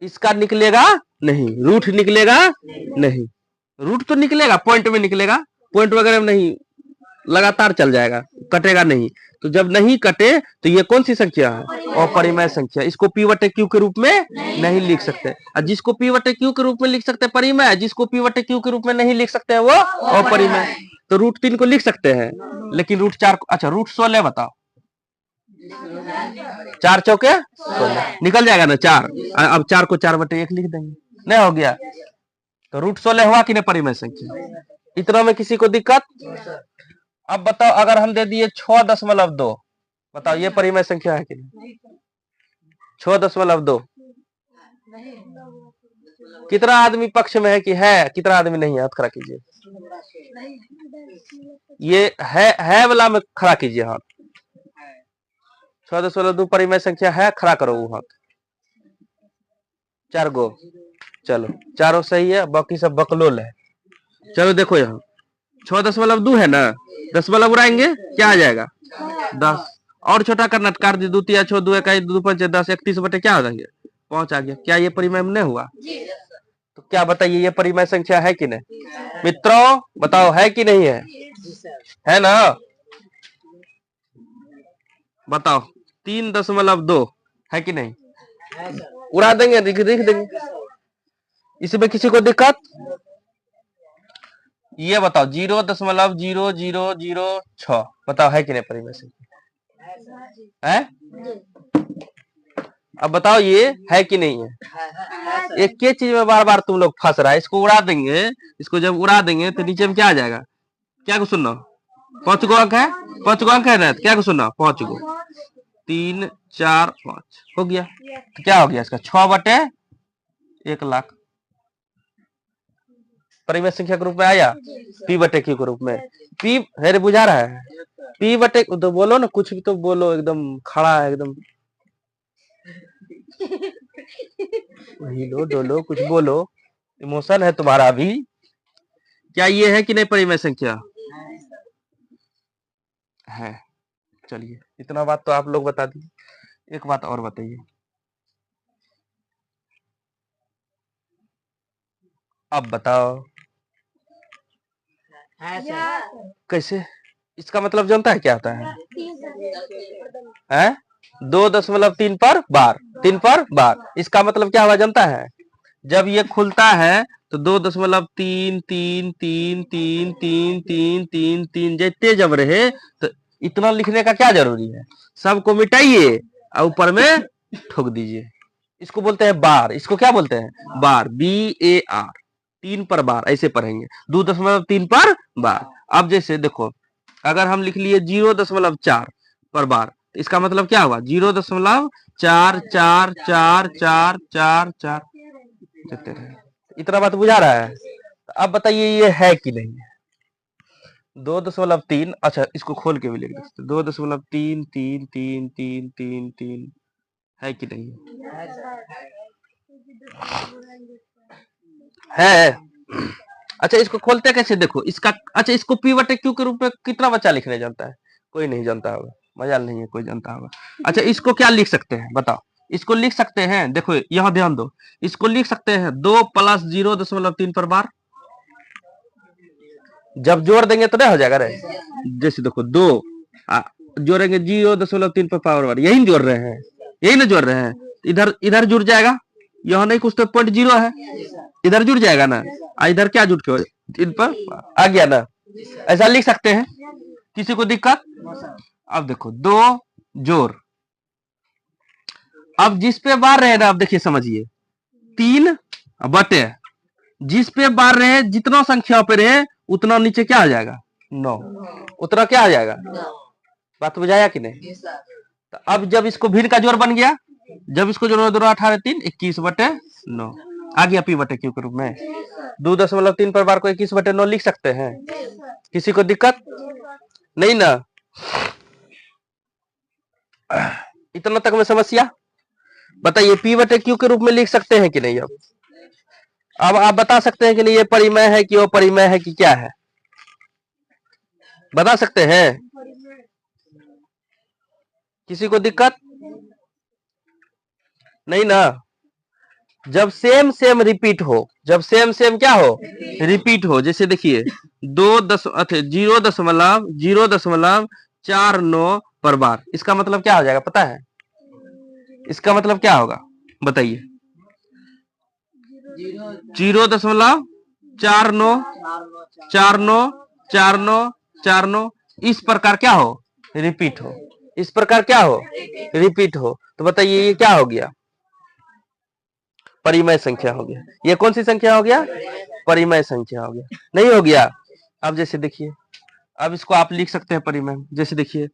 इसका निकलेगा नहीं, रूट निकलेगा नहीं। रूट तो निकलेगा, पॉइंट में निकलेगा, पॉइंट वगैरह में नहीं, लगातार चल जाएगा, कटेगा नहीं। तो जब नहीं कटे तो ये कौन सी संख्या है? अपरिमेय संख्या। इसको P बटे Q के रूप में नहीं लिख सकते। और जिसको P बटे Q के रूप में लिख सकते हैं परिमेय, जिसको P बटे Q के रूप में नहीं लिख सकते हैं वो अपरिमेय। तो √3 को लिख सकते हैं, लेकिन √4 को, अच्छा √16 बताओ। 4 चौके 16 निकल जाएगा ना 4। अब 4 को 4 बटे 1 लिख देंगे, नहीं हो गया? तो √16 हुआ कि नहीं परिमेय संख्या? इतना में किसी को दिक्कत? अब बताओ अगर हम दे दिए 6.2, बताओ ये परिमेय संख्या है कि नहीं? 6.2 कितना आदमी पक्ष में है कि है, कितना आदमी नहीं है? हाथ खड़ा कीजिए। ये है वाला में खड़ा कीजिए हाथ। 6.2 परिमेय संख्या है, खड़ा करो वो हाथ। 4 गो, चलो चारों सही है, बाकी सब बकलोल है। चलो देखो यहाँ 6.2 है ना, 10 उड़ाएंगे क्या आ जाएगा? 10। और छोटा करना, काट दी 2 3 6 2 1 2 5 10 31 बटे क्या हो जाएंगे? 5 आ गया। क्या ये परिमेय में नहीं हुआ? तो क्या बताइए, ये परिमेय संख्या है कि नहीं? मित्रों बताओ है कि नहीं है? है ना? बताओ 3.2 है कि नहीं? उड़ा देंगे, लिख देंगे। इसमें किसी को दिक्कत? ये बताओ 0.0006 बताओ है कि नहीं परिमेय संख्या? है? अब बताओ ये है कि नहीं है? एक के चीज में बार बार तुम लोग फंस रहा है। इसको उड़ा देंगे, इसको जब उड़ा देंगे तो नीचे में क्या आ जाएगा? क्या को सुनना? 5 गो अंक है, 5 गो अंक है ना, तो क्या को सुनना? 5 गो, 3 4 5 हो गया। तो क्या हो गया इसका? 6 बटे 1 लाख परिमेय संख्या के रूप में आया। P बटे Q के रूप में। P है, बुझा रहा है? P बटे, तो बोलो ना, कुछ भी तो बोलो, एकदम खड़ा है एकदम। हिलो डोलो, कुछ बोलो, इमोशन है तुम्हारा भी। क्या ये है कि नहीं परिमेय संख्या? है। चलिए इतना बात तो आप लोग बता दिए। एक बात और बताइए, अब बताओ कैसे? इसका मतलब जानता है क्या होता है? 2.3 पर बार, 3 पर बार। इसका मतलब क्या हुआ जानता है? जब ये खुलता है तो 2.3 जैसे जब रहे तो इतना लिखने का क्या जरूरी है? सबको मिटाइए और ऊपर में ठोक दीजिए। इसको बोलते हैं बार। इसको क्या बोलते हैं? बार, BAR। 3 पर बार ऐसे पढ़ेंगे, 2.3 पर बार। अब जैसे देखो, अगर हम लिख लिए 0.4 पर बार, तो इसका मतलब क्या हुआ? 0.4444444 देते रहे। इतना बात बुझा रहा है? तो अब बताइए ये है कि नहीं है? 2.3, अच्छा इसको खोल के भी लिख देते, 2.333333 है कि नहीं है? अच्छा इसको खोलते कैसे देखो इसका। अच्छा इसको P बटे Q के रूप में कितना बच्चा लिखने जानता है? कोई नहीं जानता होगा, मजाल नहीं है, कोई जानता होगा। अच्छा इसको क्या लिख सकते हैं बताओ? इसको लिख सकते हैं, देखो यहाँ ध्यान दो, इसको लिख सकते हैं 2 + 0.3 पर बार। जब जोड़ देंगे तो नहीं हो जाएगा रे? जैसे देखो 2 जोड़ेंगे 0.3 पर पावर बार, यही जोड़ रहे हैं, यही ना जोड़ रहे हैं। इधर इधर जुड़ जाएगा, यहाँ नहीं कुछ तो 0.0 है, इधर जुड़ जाएगा ना। इधर क्या जुड़ के इन पर आ गया ना, ऐसा लिख सकते हैं। किसी को दिक्कत? अब देखो 2 जोड़, अब जिस पे बार रहे ना, अब देखिए समझिए, 3 बटे जिस पे बार रहे, जितना संख्या पे रहे उतना नीचे क्या आ जाएगा? 9। उतना क्या आ जाएगा? बात बुझाया कि नहीं? तो अब जब इसको भिन्न का जोड़ बन गया, जब इसको जोड़ो 2 18 3 21 बटे 9 आ गया P बटे Q के रूप में। 2.3 पर बार को 21 बटे 9 लिख सकते हैं। किसी को दिक्कत नहीं ना? इतना तक में समस्या? बताइए P बटे Q के रूप में लिख सकते हैं कि नहीं? अब अब आप बता सकते हैं कि नहीं ये परिमेय है कि अपरिमेय है कि क्या है, बता सकते हैं? किसी को दिक्कत नहीं ना? जब सेम सेम रिपीट हो, जब सेम सेम क्या हो, रिपीट हो, जैसे देखिए 0.049 पर बार, इसका मतलब क्या हो जाएगा पता है? इसका मतलब क्या होगा बताइए? 0.49494949 इस प्रकार क्या हो, रिपीट हो, इस प्रकार क्या हो, रिपीट हो, तो बताइए ये क्या हो गया? परिमेय संख्या हो गया। ये कौन सी संख्या हो गया? परिमेय संख्या हो गया। नहीं हो गया? अब जैसे देखिए, अब इसको आप लिख सकते हैं परिमेय, जैसे देखिए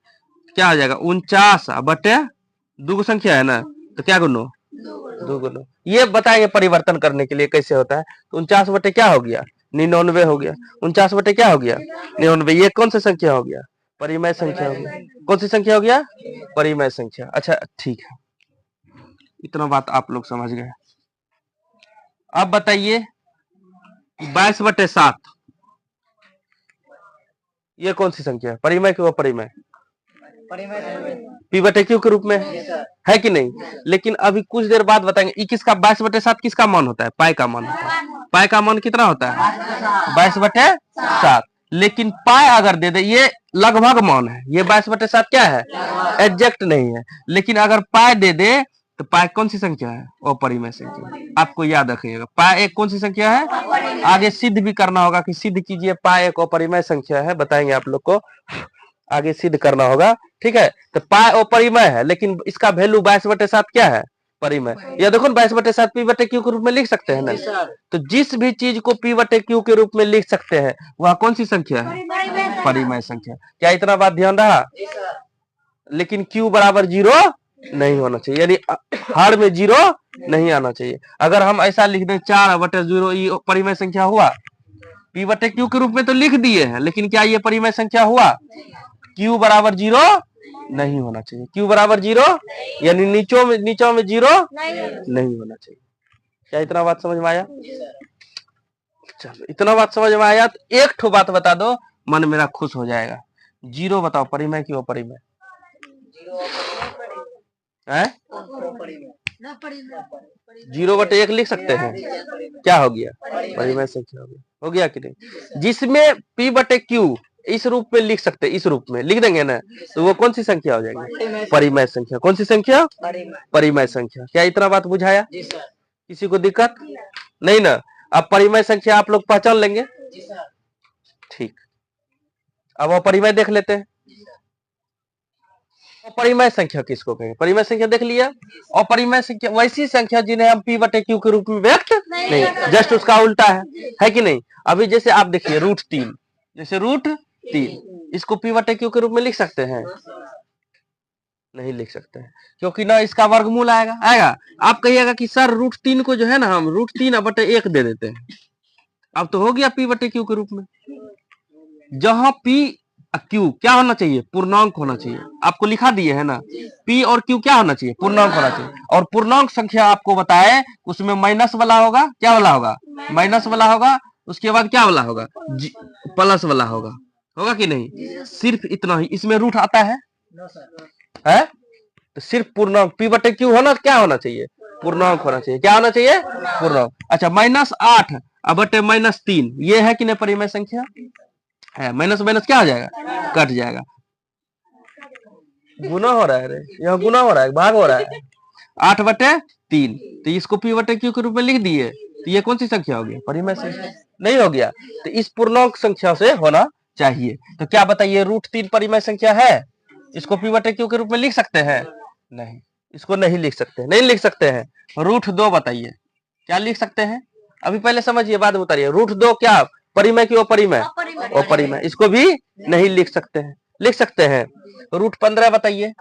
क्या हो जाएगा, 49/2 संख्या है ना, तो क्या गुनो, 2 गुनो। ये बताएंगे परिवर्तन करने के लिए कैसे होता है। तो 49 क्या हो गया, 99 हो गया। 49 क्या हो गया, 99। ये कौन सी संख्या हो गया? परिमेय संख्या हो गया। कौन सी संख्या हो गया? परिमेय संख्या। अच्छा ठीक है, इतना बात आप लोग समझ गए। अब बताइए 22/7 ये कौन सी संख्या है, परिमेय कि अपरिमेय? P/Q के रूप में है कि नहीं? लेकिन अभी कुछ देर बाद बताएंगे ये किसका 22/7 किसका मान होता है? पाई का मान होता है। पाई का मान कितना होता है? 22/7। लेकिन पाई अगर दे दे, ये लगभग मान है, ये 22/7 क्या है, एग्जैक्ट नहीं है। लेकिन अगर पाई दे दे तो पाई कौन सी संख्या है? अपरिमेय संख्या। आपको याद रखिएगा, पाई एक कौन सी संख्या है? आगे सिद्ध भी करना होगा कि सिद्ध कीजिए पाई एक अपरिमेय संख्या है, बताएंगे आप लोग को, आगे सिद्ध करना होगा। ठीक है, तो पाई अपरिमेय है, लेकिन इसका वैल्यू 22/7 क्या है? परिमेय। या देखो 22/7 P/Q के रूप में लिख सकते हैं ना। तो जिस भी चीज को P/Q के रूप में लिख सकते हैं वह कौन सी संख्या है? परिमेय संख्या। क्या इतना बात ध्यान रहा? लेकिन Q बराबर 0 नहीं होना चाहिए, यानी हर में 0 नहीं आना चाहिए। अगर हम ऐसा लिख दें 4/0, ये परिमेय संख्या हुआ? P/Q के रूप में तो लिख दिए हैं, लेकिन क्या ये परिमेय संख्या हुआ? Q बराबर 0 नहीं होना चाहिए। Q बराबर 0 यानी नीचों में 0 नहीं होना चाहिए। क्या इतना बात समझ में आया? चलो इतना बात समझ में आया तो एक ठो बात बता दो, मन मेरा खुश हो जाएगा। 0 बताओ परिमेय कि अपरिमेय है? 0/1 लिख सकते हैं, क्या हो गया? परिमेय संख्या हो गया। हो गया कि नहीं? जिसमें P/Q इस रूप में लिख सकते, इस रूप में लिख देंगे ना, तो वो कौन सी संख्या हो जाएगी? परिमेय संख्या। कौन सी संख्या? परिमेय संख्या। क्या इतना बात बुझाया? किसी को दिक्कत नहीं ना? अब परिमेय संख्या आप लोग पहचान लेंगे। ठीक, अब अपरिमेय देख लेते हैं। अपरिमेय संख्या किसको कहेंगे? परिमेय संख्या देख लिया। अपरिमेय संख्या वैसी संख्या जिन्हें हम P/Q के रूप में व्यक्त नहीं, जस्ट उसका उल्टा है कि नहीं? अभी जैसे आप देखिए √3, जैसे √3 इसको P/Q के रूप में लिख सकते हैं? नहीं लिख सकते हैं, क्योंकि ना इसका वर्गमूल आएगा। आप कहिएगा कि सर √3 को जो है ना हम √3/1 दे देते हैं, अब तो हो गया P/Q के रूप में। जहां P/Q क्या होना चाहिए? पूर्णांक होना चाहिए। आपको लिखा दिए है ना, P और Q क्या होना चाहिए? पूर्णांक होना चाहिए। और पूर्णांक संख्या आपको बताए उसमें माइनस वाला होगा, क्या वाला होगा? माइनस वाला होगा। उसके बाद क्या वाला होगा? प्लस वाला होगा कि नहीं? सिर्फ इतना ही इसमें रूट आता है? तो सिर्फ पूर्णांक P/Q होना, क्या होना चाहिए? पूर्णांक होना चाहिए। क्या होना चाहिए? पूर्णांक। अच्छा -8/-3 ये है कि नहीं परिमेय संख्या? है। माइनस माइनस क्या हो जाएगा? कट जाएगा। गुना हो रहा है रे, यहाँ गुना हो रहा है, भाग हो रहा है। 8/3 तो इसको P/Q के रूप में लिख दिए, तो ये कौन सी संख्या हो गई? परिमेय संख्या। नहीं हो गया? तो इस पूर्णांक संख्या से होना चाहिए। तो क्या बताइए √3 परिमेय संख्या है? इसको P/Q के रूप में लिख सकते हैं? नहीं, इसको नहीं लिख सकते। नहीं लिख सकते हैं। √2 बताइए क्या लिख सकते हैं? अभी पहले समझिए, बाद में बताइए। √2 क्या परिमेय की अपरिमेय? अपरिमेय। इसको भी नहीं लिख सकते हैं। लिख सकते हैं। √15 बताइए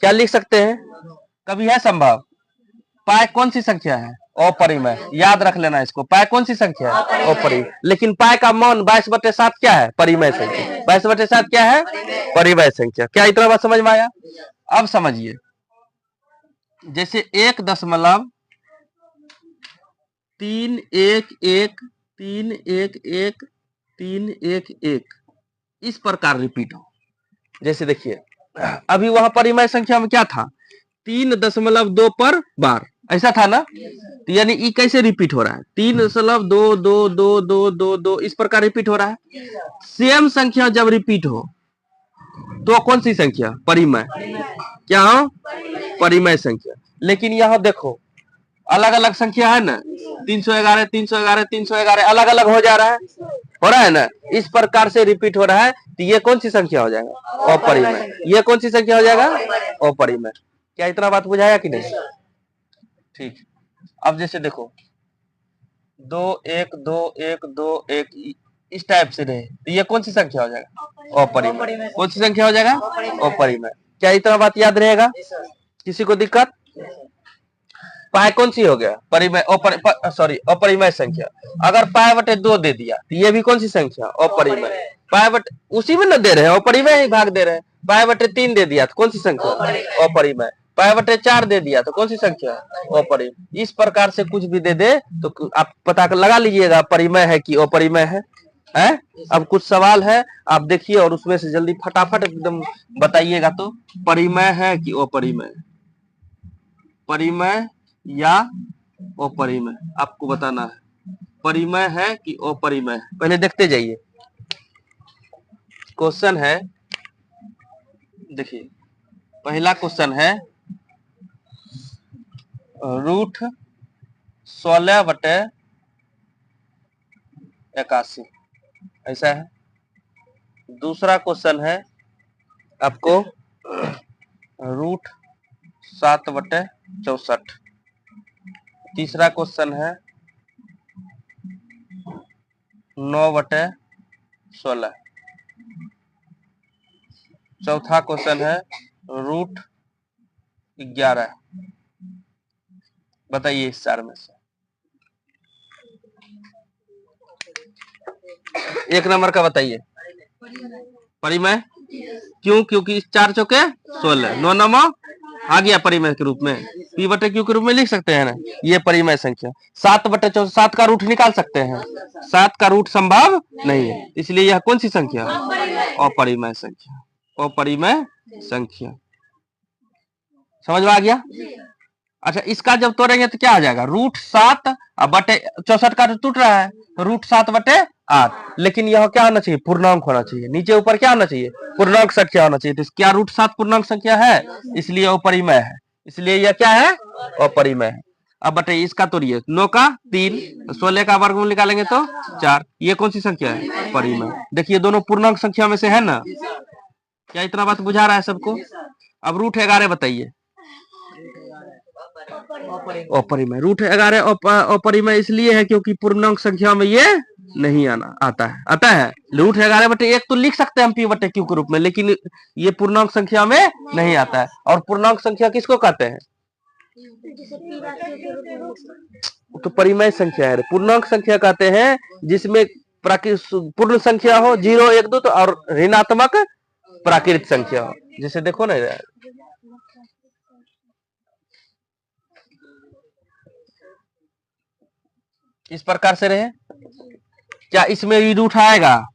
क्या लिख सकते हैं? कभी है संभव? पाई कौन सी संख्या है? अपरिमेय। याद रख लेना इसको, पाई कौन सी संख्या है? अपरिमेय। लेकिन पाई का मान 22/7 क्या है? परिमेय संख्या। 22/7 क्या है? परिमेय संख्या। क्या इतना बात समझ में आया? अब समझिए, जैसे 1.1 3 1 1 3 1 1 3 1 1 इस प्रकार रिपीट हो। जैसे देखिए अभी वहां परिमेय संख्या में क्या था 3.2 पर बार ऐसा था ना, तो यानी ई कैसे रिपीट हो रहा है 3.2222222 इस प्रकार रिपीट हो रहा है। सेम संख्या जब रिपीट हो तो कौन सी संख्या परिमेय, क्या हो परिमेय संख्या। लेकिन यहाँ देखो अलग अलग संख्या है ना 311 311 311 अलग अलग हो जा रहा है, हो रहा है ना, इस प्रकार से रिपीट हो रहा है, तो ये कौन सी संख्या हो जाएगा अपरिमेय। ये कौन सी संख्या हो जाएगा अपरिमेय। क्या इतना बात बुझाया कि नहीं? ठीक। अब जैसे देखो 2 1 2 1 2 1 इस टाइप से रहे तो ये कौन सी संख्या हो जाएगा अपरिमेय। कौन सी संख्या हो जाएगा अपरिमेय। क्या इतना बात याद रहेगा? किसी को दिक्कत? पाए कौन सी हो गया परिमेय सॉरी अपरिमेय संख्या। अगर पाए बटे 2 दे दिया तो ये भी कौन सी संख्या अपरिमेय। पाए बटे उसी में न दे रहे हैं अपरिमेय ही भाग दे रहे हैं। पाए बटे 3 दे दिया तो कौन सी संख्या अपरिमेय। पाए बटे 4 दे दिया तो कौन सी संख्या अपरिमेय। इस प्रकार से कुछ भी दे दे तो आप पता लगा लीजिएगा परिमेय है कि अपरिमेय है। अब कुछ सवाल है आप देखिए और उसमें से जल्दी फटाफट एकदम बताइएगा। तो परिमेय है कि अपरिमेय, परिमेय या अपरिमेय आपको बताना है। परिमेय है कि अपरिमेय, पहले देखते जाइए। क्वेश्चन है देखिए पहला क्वेश्चन है रूट 16/81 ऐसा है। दूसरा क्वेश्चन है आपको रूट 7/64। तीसरा क्वेश्चन है 9/16। चौथा क्वेश्चन है रूट 11। बताइए इस चार में से एक नंबर का बताइए। परिमेय क्यों? क्योंकि 4 चौके 16, 9 नमो आ गया परिमेय के रूप में, पी बटे क्यू के रूप में लिख सकते हैं ना, ये परिमेय संख्या। 7/64 7 का रूट निकाल सकते हैं, 7 का रूट संभव नहीं है, इसलिए यह कौन सी संख्या अपरिमेय संख्या, अपरिमेय संख्या। समझ में आ गया? अच्छा इसका जब तोड़ेंगे तो क्या आ जाएगा रूट 7 बटे 64 का टूट रहा है रूट 7/8। लेकिन यह क्या होना चाहिए पूर्णांक होना चाहिए, नीचे ऊपर क्या होना चाहिए पूर्णांक संख्या होना चाहिए। तो क्या रूट 7 पूर्णांक संख्या है, इसलिए अपरिमेय है, इसलिए यह क्या है अपरिमेय है। अब बताइए इसका तोड़िए 9 का 3, 16 का वर्गमूल निकालेंगे तो 4, ये कौन सी संख्या है परिमेय। देखिए दोनों पूर्णांक संख्या में से है ना। क्या इतना बात बुझा रहा है सबको? अब रूट 11 बताइए। अपरिमेय रूट 11 अपरिमेय इसलिए है क्योंकि पूर्णांक संख्या में ये नहीं आता है। रूट 11/1 तो लिख सकते हैं हम पी बटे क्यू के रूप में, लेकिन ये पूर्णांक संख्या में नहीं आता है। और पूर्णांक संख्या किसको कहते हैं? तो परिमेय संख्या है, पूर्णांक संख्या कहते हैं जिसमें पूर्ण संख्या हो 0 1 2 तो और ऋणात्मक प्राकृत संख्या हो। जैसे देखो ना इस प्रकार से रहे। क्या इसमें भी रूट आएगा?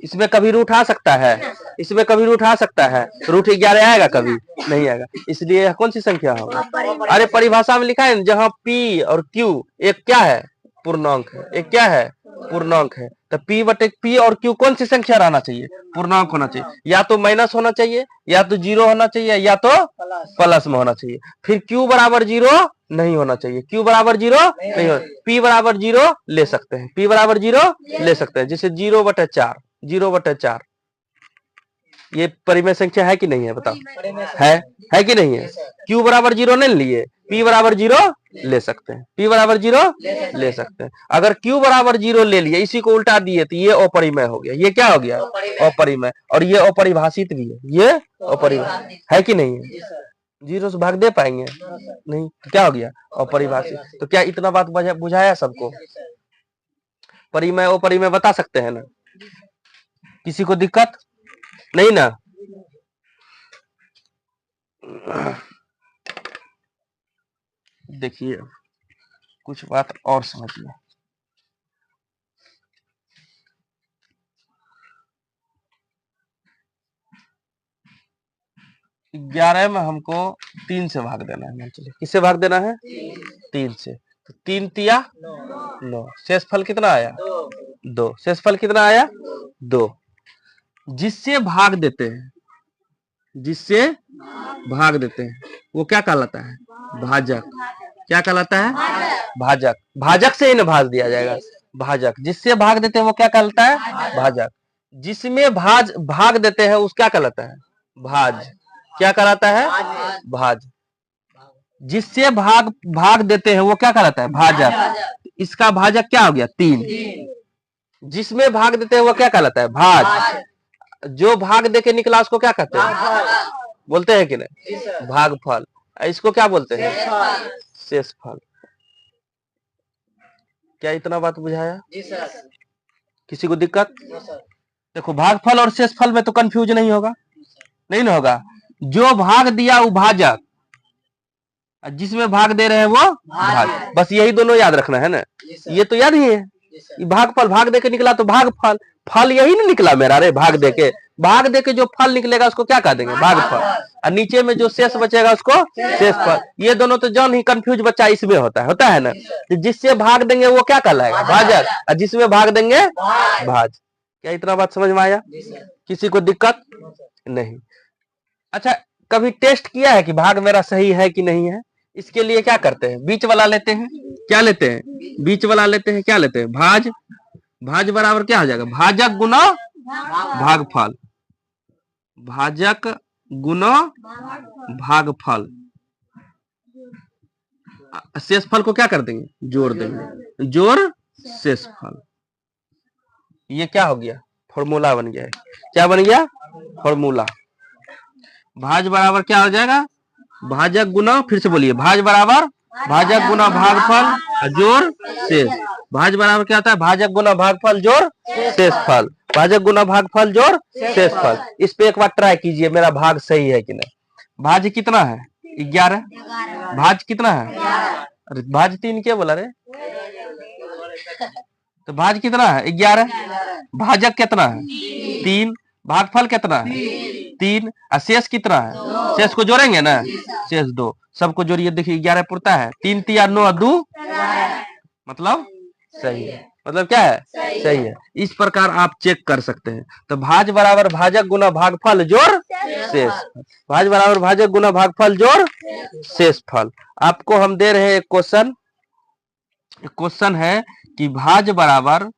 इसमें कभी रूट आ सकता है, इसमें कभी रूट आ सकता है, रूट 11 आएगा कभी नहीं आएगा, इसलिए कौन सी संख्या होगा? अरे परिभाषा में लिखा है जहां पी और क्यू एक क्या है पूर्णांक है, एक क्या है पूर्णांक है, तो पी बटे पी और क्यू कौन सी संख्या रहना चाहिए पूर्णांक होना चाहिए। या तो माइनस होना चाहिए, या तो 0 होना चाहिए, या तो प्लस में होना चाहिए। फिर क्यू बराबर 0 नहीं होना चाहिए, क्यू बराबर 0 नहीं हो, पी बराबर 0 ले सकते हैं, पी बराबर 0 ले सकते हैं। जैसे 0/4, 0/4 ये परिमेय संख्या है कि नहीं है बताओ? है कि नहीं है? क्यू बराबर 0 नहीं लिए, पी बराबर 0 ले सकते हैं, पी बराबर 0 ले सकते हैं। अगर क्यू बराबर 0 ले लिए, इसी को उल्टा दिए तो ये अपरिमेय हो गया। ये क्या हो गया अपरिमेय, और ये अपरिभाषित भी है, ये अपरिभाषित है कि नहीं है? 0 से भाग दे पाएंगे नहीं, तो क्या हो गया अपरिभाषित। तो क्या इतना बात बुझाया सबको? परिमेय अपरिमेय बता सकते हैं ना? किसी को दिक्कत नहीं ना? देखिए कुछ बात और समझिए। 11 में हमको 3 से भाग देना है। चलिए किससे भाग देना है? 3 से। तो 3 तिया 9। शेषफल कितना आया? 2। शेषफल कितना आया? 2। जिससे भाग देते हैं, जिससे भाग देते हैं वो क्या कहलाता है? भाजक। क्या कहलाता है? भाजक। भाजक से ही ना भाग दिया जाएगा। भाजक। जिससे भाग देते हैं वो क्या कहलाता है? भाजक। जिसमें भाग देते हैं उस क्या कहलाता है? भाज। क्या कहलाता है? भाज। जिससे भाग देते हैं वो क्या कहलाता है? भाजक। इसका भाजक क्या हो गया? 3। जिसमें भाग देते हैं वो क्या कहलाता है? भाज। जो भाग दे के निकला उसको क्या कहते हैं? बोलते हैं कि नहीं? भागफल। इसको क्या बोलते हैं? शेषफल। क्या इतना बात बुझाया? किसी को दिक्कत? देखो भागफल और शेषफल में तो कंफ्यूज नहीं होगा, नहीं ना होगा। जो भाग दिया वो भाजक, जिसमें भाग दे रहे हैं वो भाज। बस यही दोनों याद रखना है ना। ये तो याद ही है। भागफल भाग दे के निकला तो भागफल। फल यही नहीं निकला मेरा रे। भाग दे के जो फल निकलेगा उसको क्या कह देंगे? भागफल। और नीचे में जो शेष बचेगा उसको शेषफल। ये दोनों तो जौन ही कंफ्यूज बच्चा इसमें होता है ना। जिससे भाग देंगे वो क्या कहलाएगा? भाजक। और जिसमें भाग देंगे भाज। क्या इतना बात समझ में आया? किसी को दिक्कत नहीं? अच्छा, कभी टेस्ट किया है कि भाग मेरा सही है कि नहीं है? इसके लिए क्या करते हैं? बीच वाला लेते हैं। क्या लेते हैं? बीच वाला लेते हैं। क्या लेते हैं? भाज। भाज बराबर क्या हो जाएगा? भाजक गुना भागफल। भाजक गुना भागफल। शेषफल को क्या कर देंगे? जोड़ देंगे। जोड़ शेषफल। ये क्या हो गया? फॉर्मूला बन गया है। क्या बन गया? फॉर्मूला। भाज बराबर क्या हो जाएगा? भाजक गुना, फिर से बोलिए, भाज बराबर भाजक गुना भागफल जोड़ शेष। भाज बराबर क्या होता है? भाजक गुना भागफल जोड़ शेषफल। भाजक गुना भागफल जोड़ शेषफल। इस पे एक बार ट्राई कीजिए मेरा भाग सही है कि नहीं। भाज कितना है? 11। भाज कितना है? अरे भाज 3 क्या बोला रे? तो भाज कितना है? 11। भाजक कितना है? 3। भागफल कितना है? 3। और शेष कितना है? शेष को जोड़ेंगे ना, शेष 2। सबको जोड़िए, देखिए 11 पुरता है। 3 तिया 9 2 मतलब सही है। मतलब क्या है? सही है। इस प्रकार आप चेक कर सकते हैं। तो भाज बराबर भाजक गुना भागफल जोड़ शेष। भाज बराबर भाजक गुना भागफल जोड़ शेषफल। आपको हम दे रहे हैं एक क्वेश्चन। क्वेश्चन है कि भाज बराबर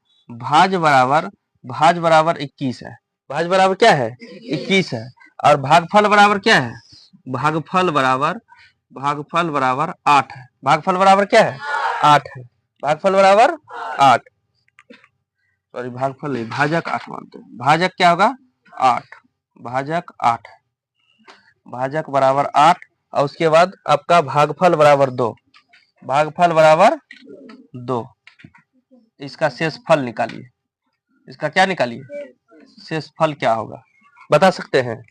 21 है। भाज बराबर क्या है? 21 है। और भागफल बराबर क्या है? भागफल बराबर 8 है। भागफल बराबर क्या है? 8 है। भागफल बराबर 8। सॉरी, भागफल नहीं, भाजक 8 मानते हैं। भाजक क्या होगा? 8। भाजक 8 है। भाजक बराबर 8। और उसके बाद आपका भागफल बराबर 2। भागफल बराबर 2। इसका शेषफल निकालिए। इसका क्या निकालिए? शेषफल क्या होगा? बता सकते हैं?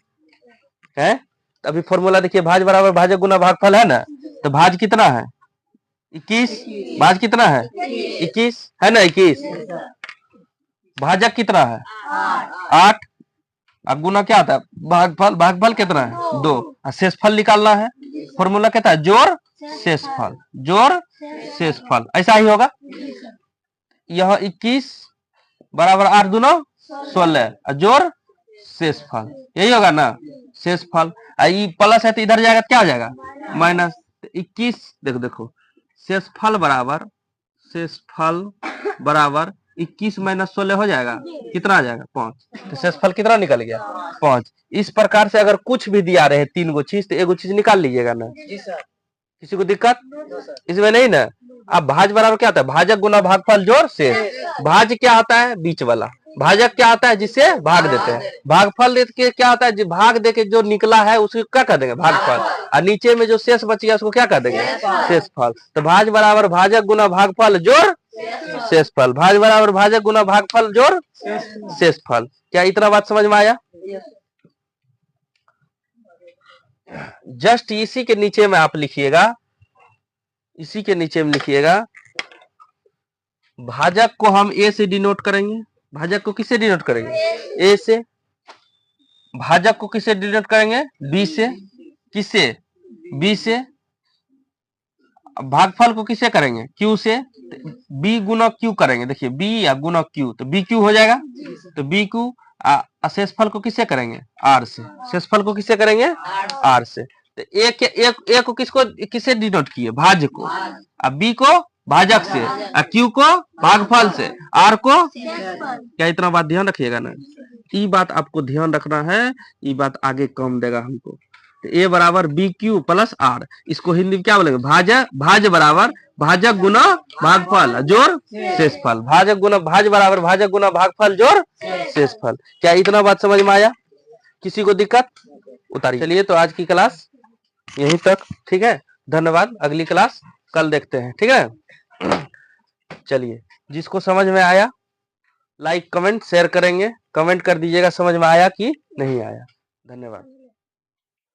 हैं? अभी फॉर्मूला देखिए, भाज बराबर भाजक गुना भागफल है ना। तो भाज कितना है? 21। भाज कितना है? 21 है ना। 21। भाजक कितना है? 8। अब गुना क्या आता है? भागफल कितना है? 2। शेषफल निकालना है। फॉर्मूला कहता है जोड़ शेषफल। जोड़ शेषफल। ऐसा ही होगा। यह 21 बराबर 8 दूना 16 जोड़ शेषफल। यही होगा ना शेषफल। प्लस है तो इधर जाएगा तो क्या हो जाएगा? माइनस। 21 देखो शेषफल बराबर 21 माइनस 16 हो जाएगा। कितना आ जाएगा? 5। तो शेषफल कितना निकल गया? 5। इस प्रकार से अगर कुछ भी दिया रहे 3 गो चीज तो एगो चीज निकाल लीजिएगा ना। किसी को दिक्कत इसमें नहीं ना। अब भाज बराबर क्या होता है? भाजक गुना भागफल जोड़ शेष। भाज क्या होता है? बीच वाला। भाजक क्या होता है? जिससे भाग देते हैं। भागफल देके क्या होता है? भाग देके जो निकला है उसको क्या कर देंगे? भागफल। और नीचे में जो शेष बच गया उसको क्या कर देंगे? शेषफल। तो भाज बराबर भाजक गुना भागफल जोड़ शेषफल। भाज बराबर भाजक गुना भागफल जोड़ शेषफल। क्या इतना बात समझ में आया? जस्ट इसी के नीचे में आप लिखिएगा, इसी के नीचे में लिखिएगा भाजक को हम ए से डिनोट करेंगे। भाजक को किससे डिनोट करेंगे? ए से। भाजक को किससे डिनोट करेंगे? बी से। किससे? बी से। भागफल को किससे करेंगे? क्यू से। बी गुना क्यू करेंगे। देखिए बी या गुना क्यू, तो बी क्यू हो जाएगा। तो बी क्यू। शेषफल को किससे करेंगे? आर से। शेषफल को किससे करेंगे? आर से। तो ए को किससे डिनोट किए? भाज्य को। अब बी को भाजक से, क्यू को भागफल से, आर को। क्या इतना बात ध्यान रखिएगा ना, ये बात आपको ध्यान रखना है, ये बात आगे कम देगा हमको। तो ए बराबर बी क्यू प्लस आर, इसको हिंदी में क्या बोलेंगे? भाज्य बराबर भाजक गुना भागफल जोड़ शेषफल। भाजक गुना भाज्य बराबर भाजक गुना भागफल जोड़ शेषफल। क्या इतना बात समझ में आया? किसी को दिक्कत? उतारिए। चलिए तो आज की क्लास यहीं तक, ठीक है। धन्यवाद। अगली क्लास कल देखते हैं, ठीक है। चलिए, जिसको समझ में आया लाइक कमेंट शेयर करेंगे, कमेंट कर दीजिएगा समझ में आया कि नहीं आया। धन्यवाद।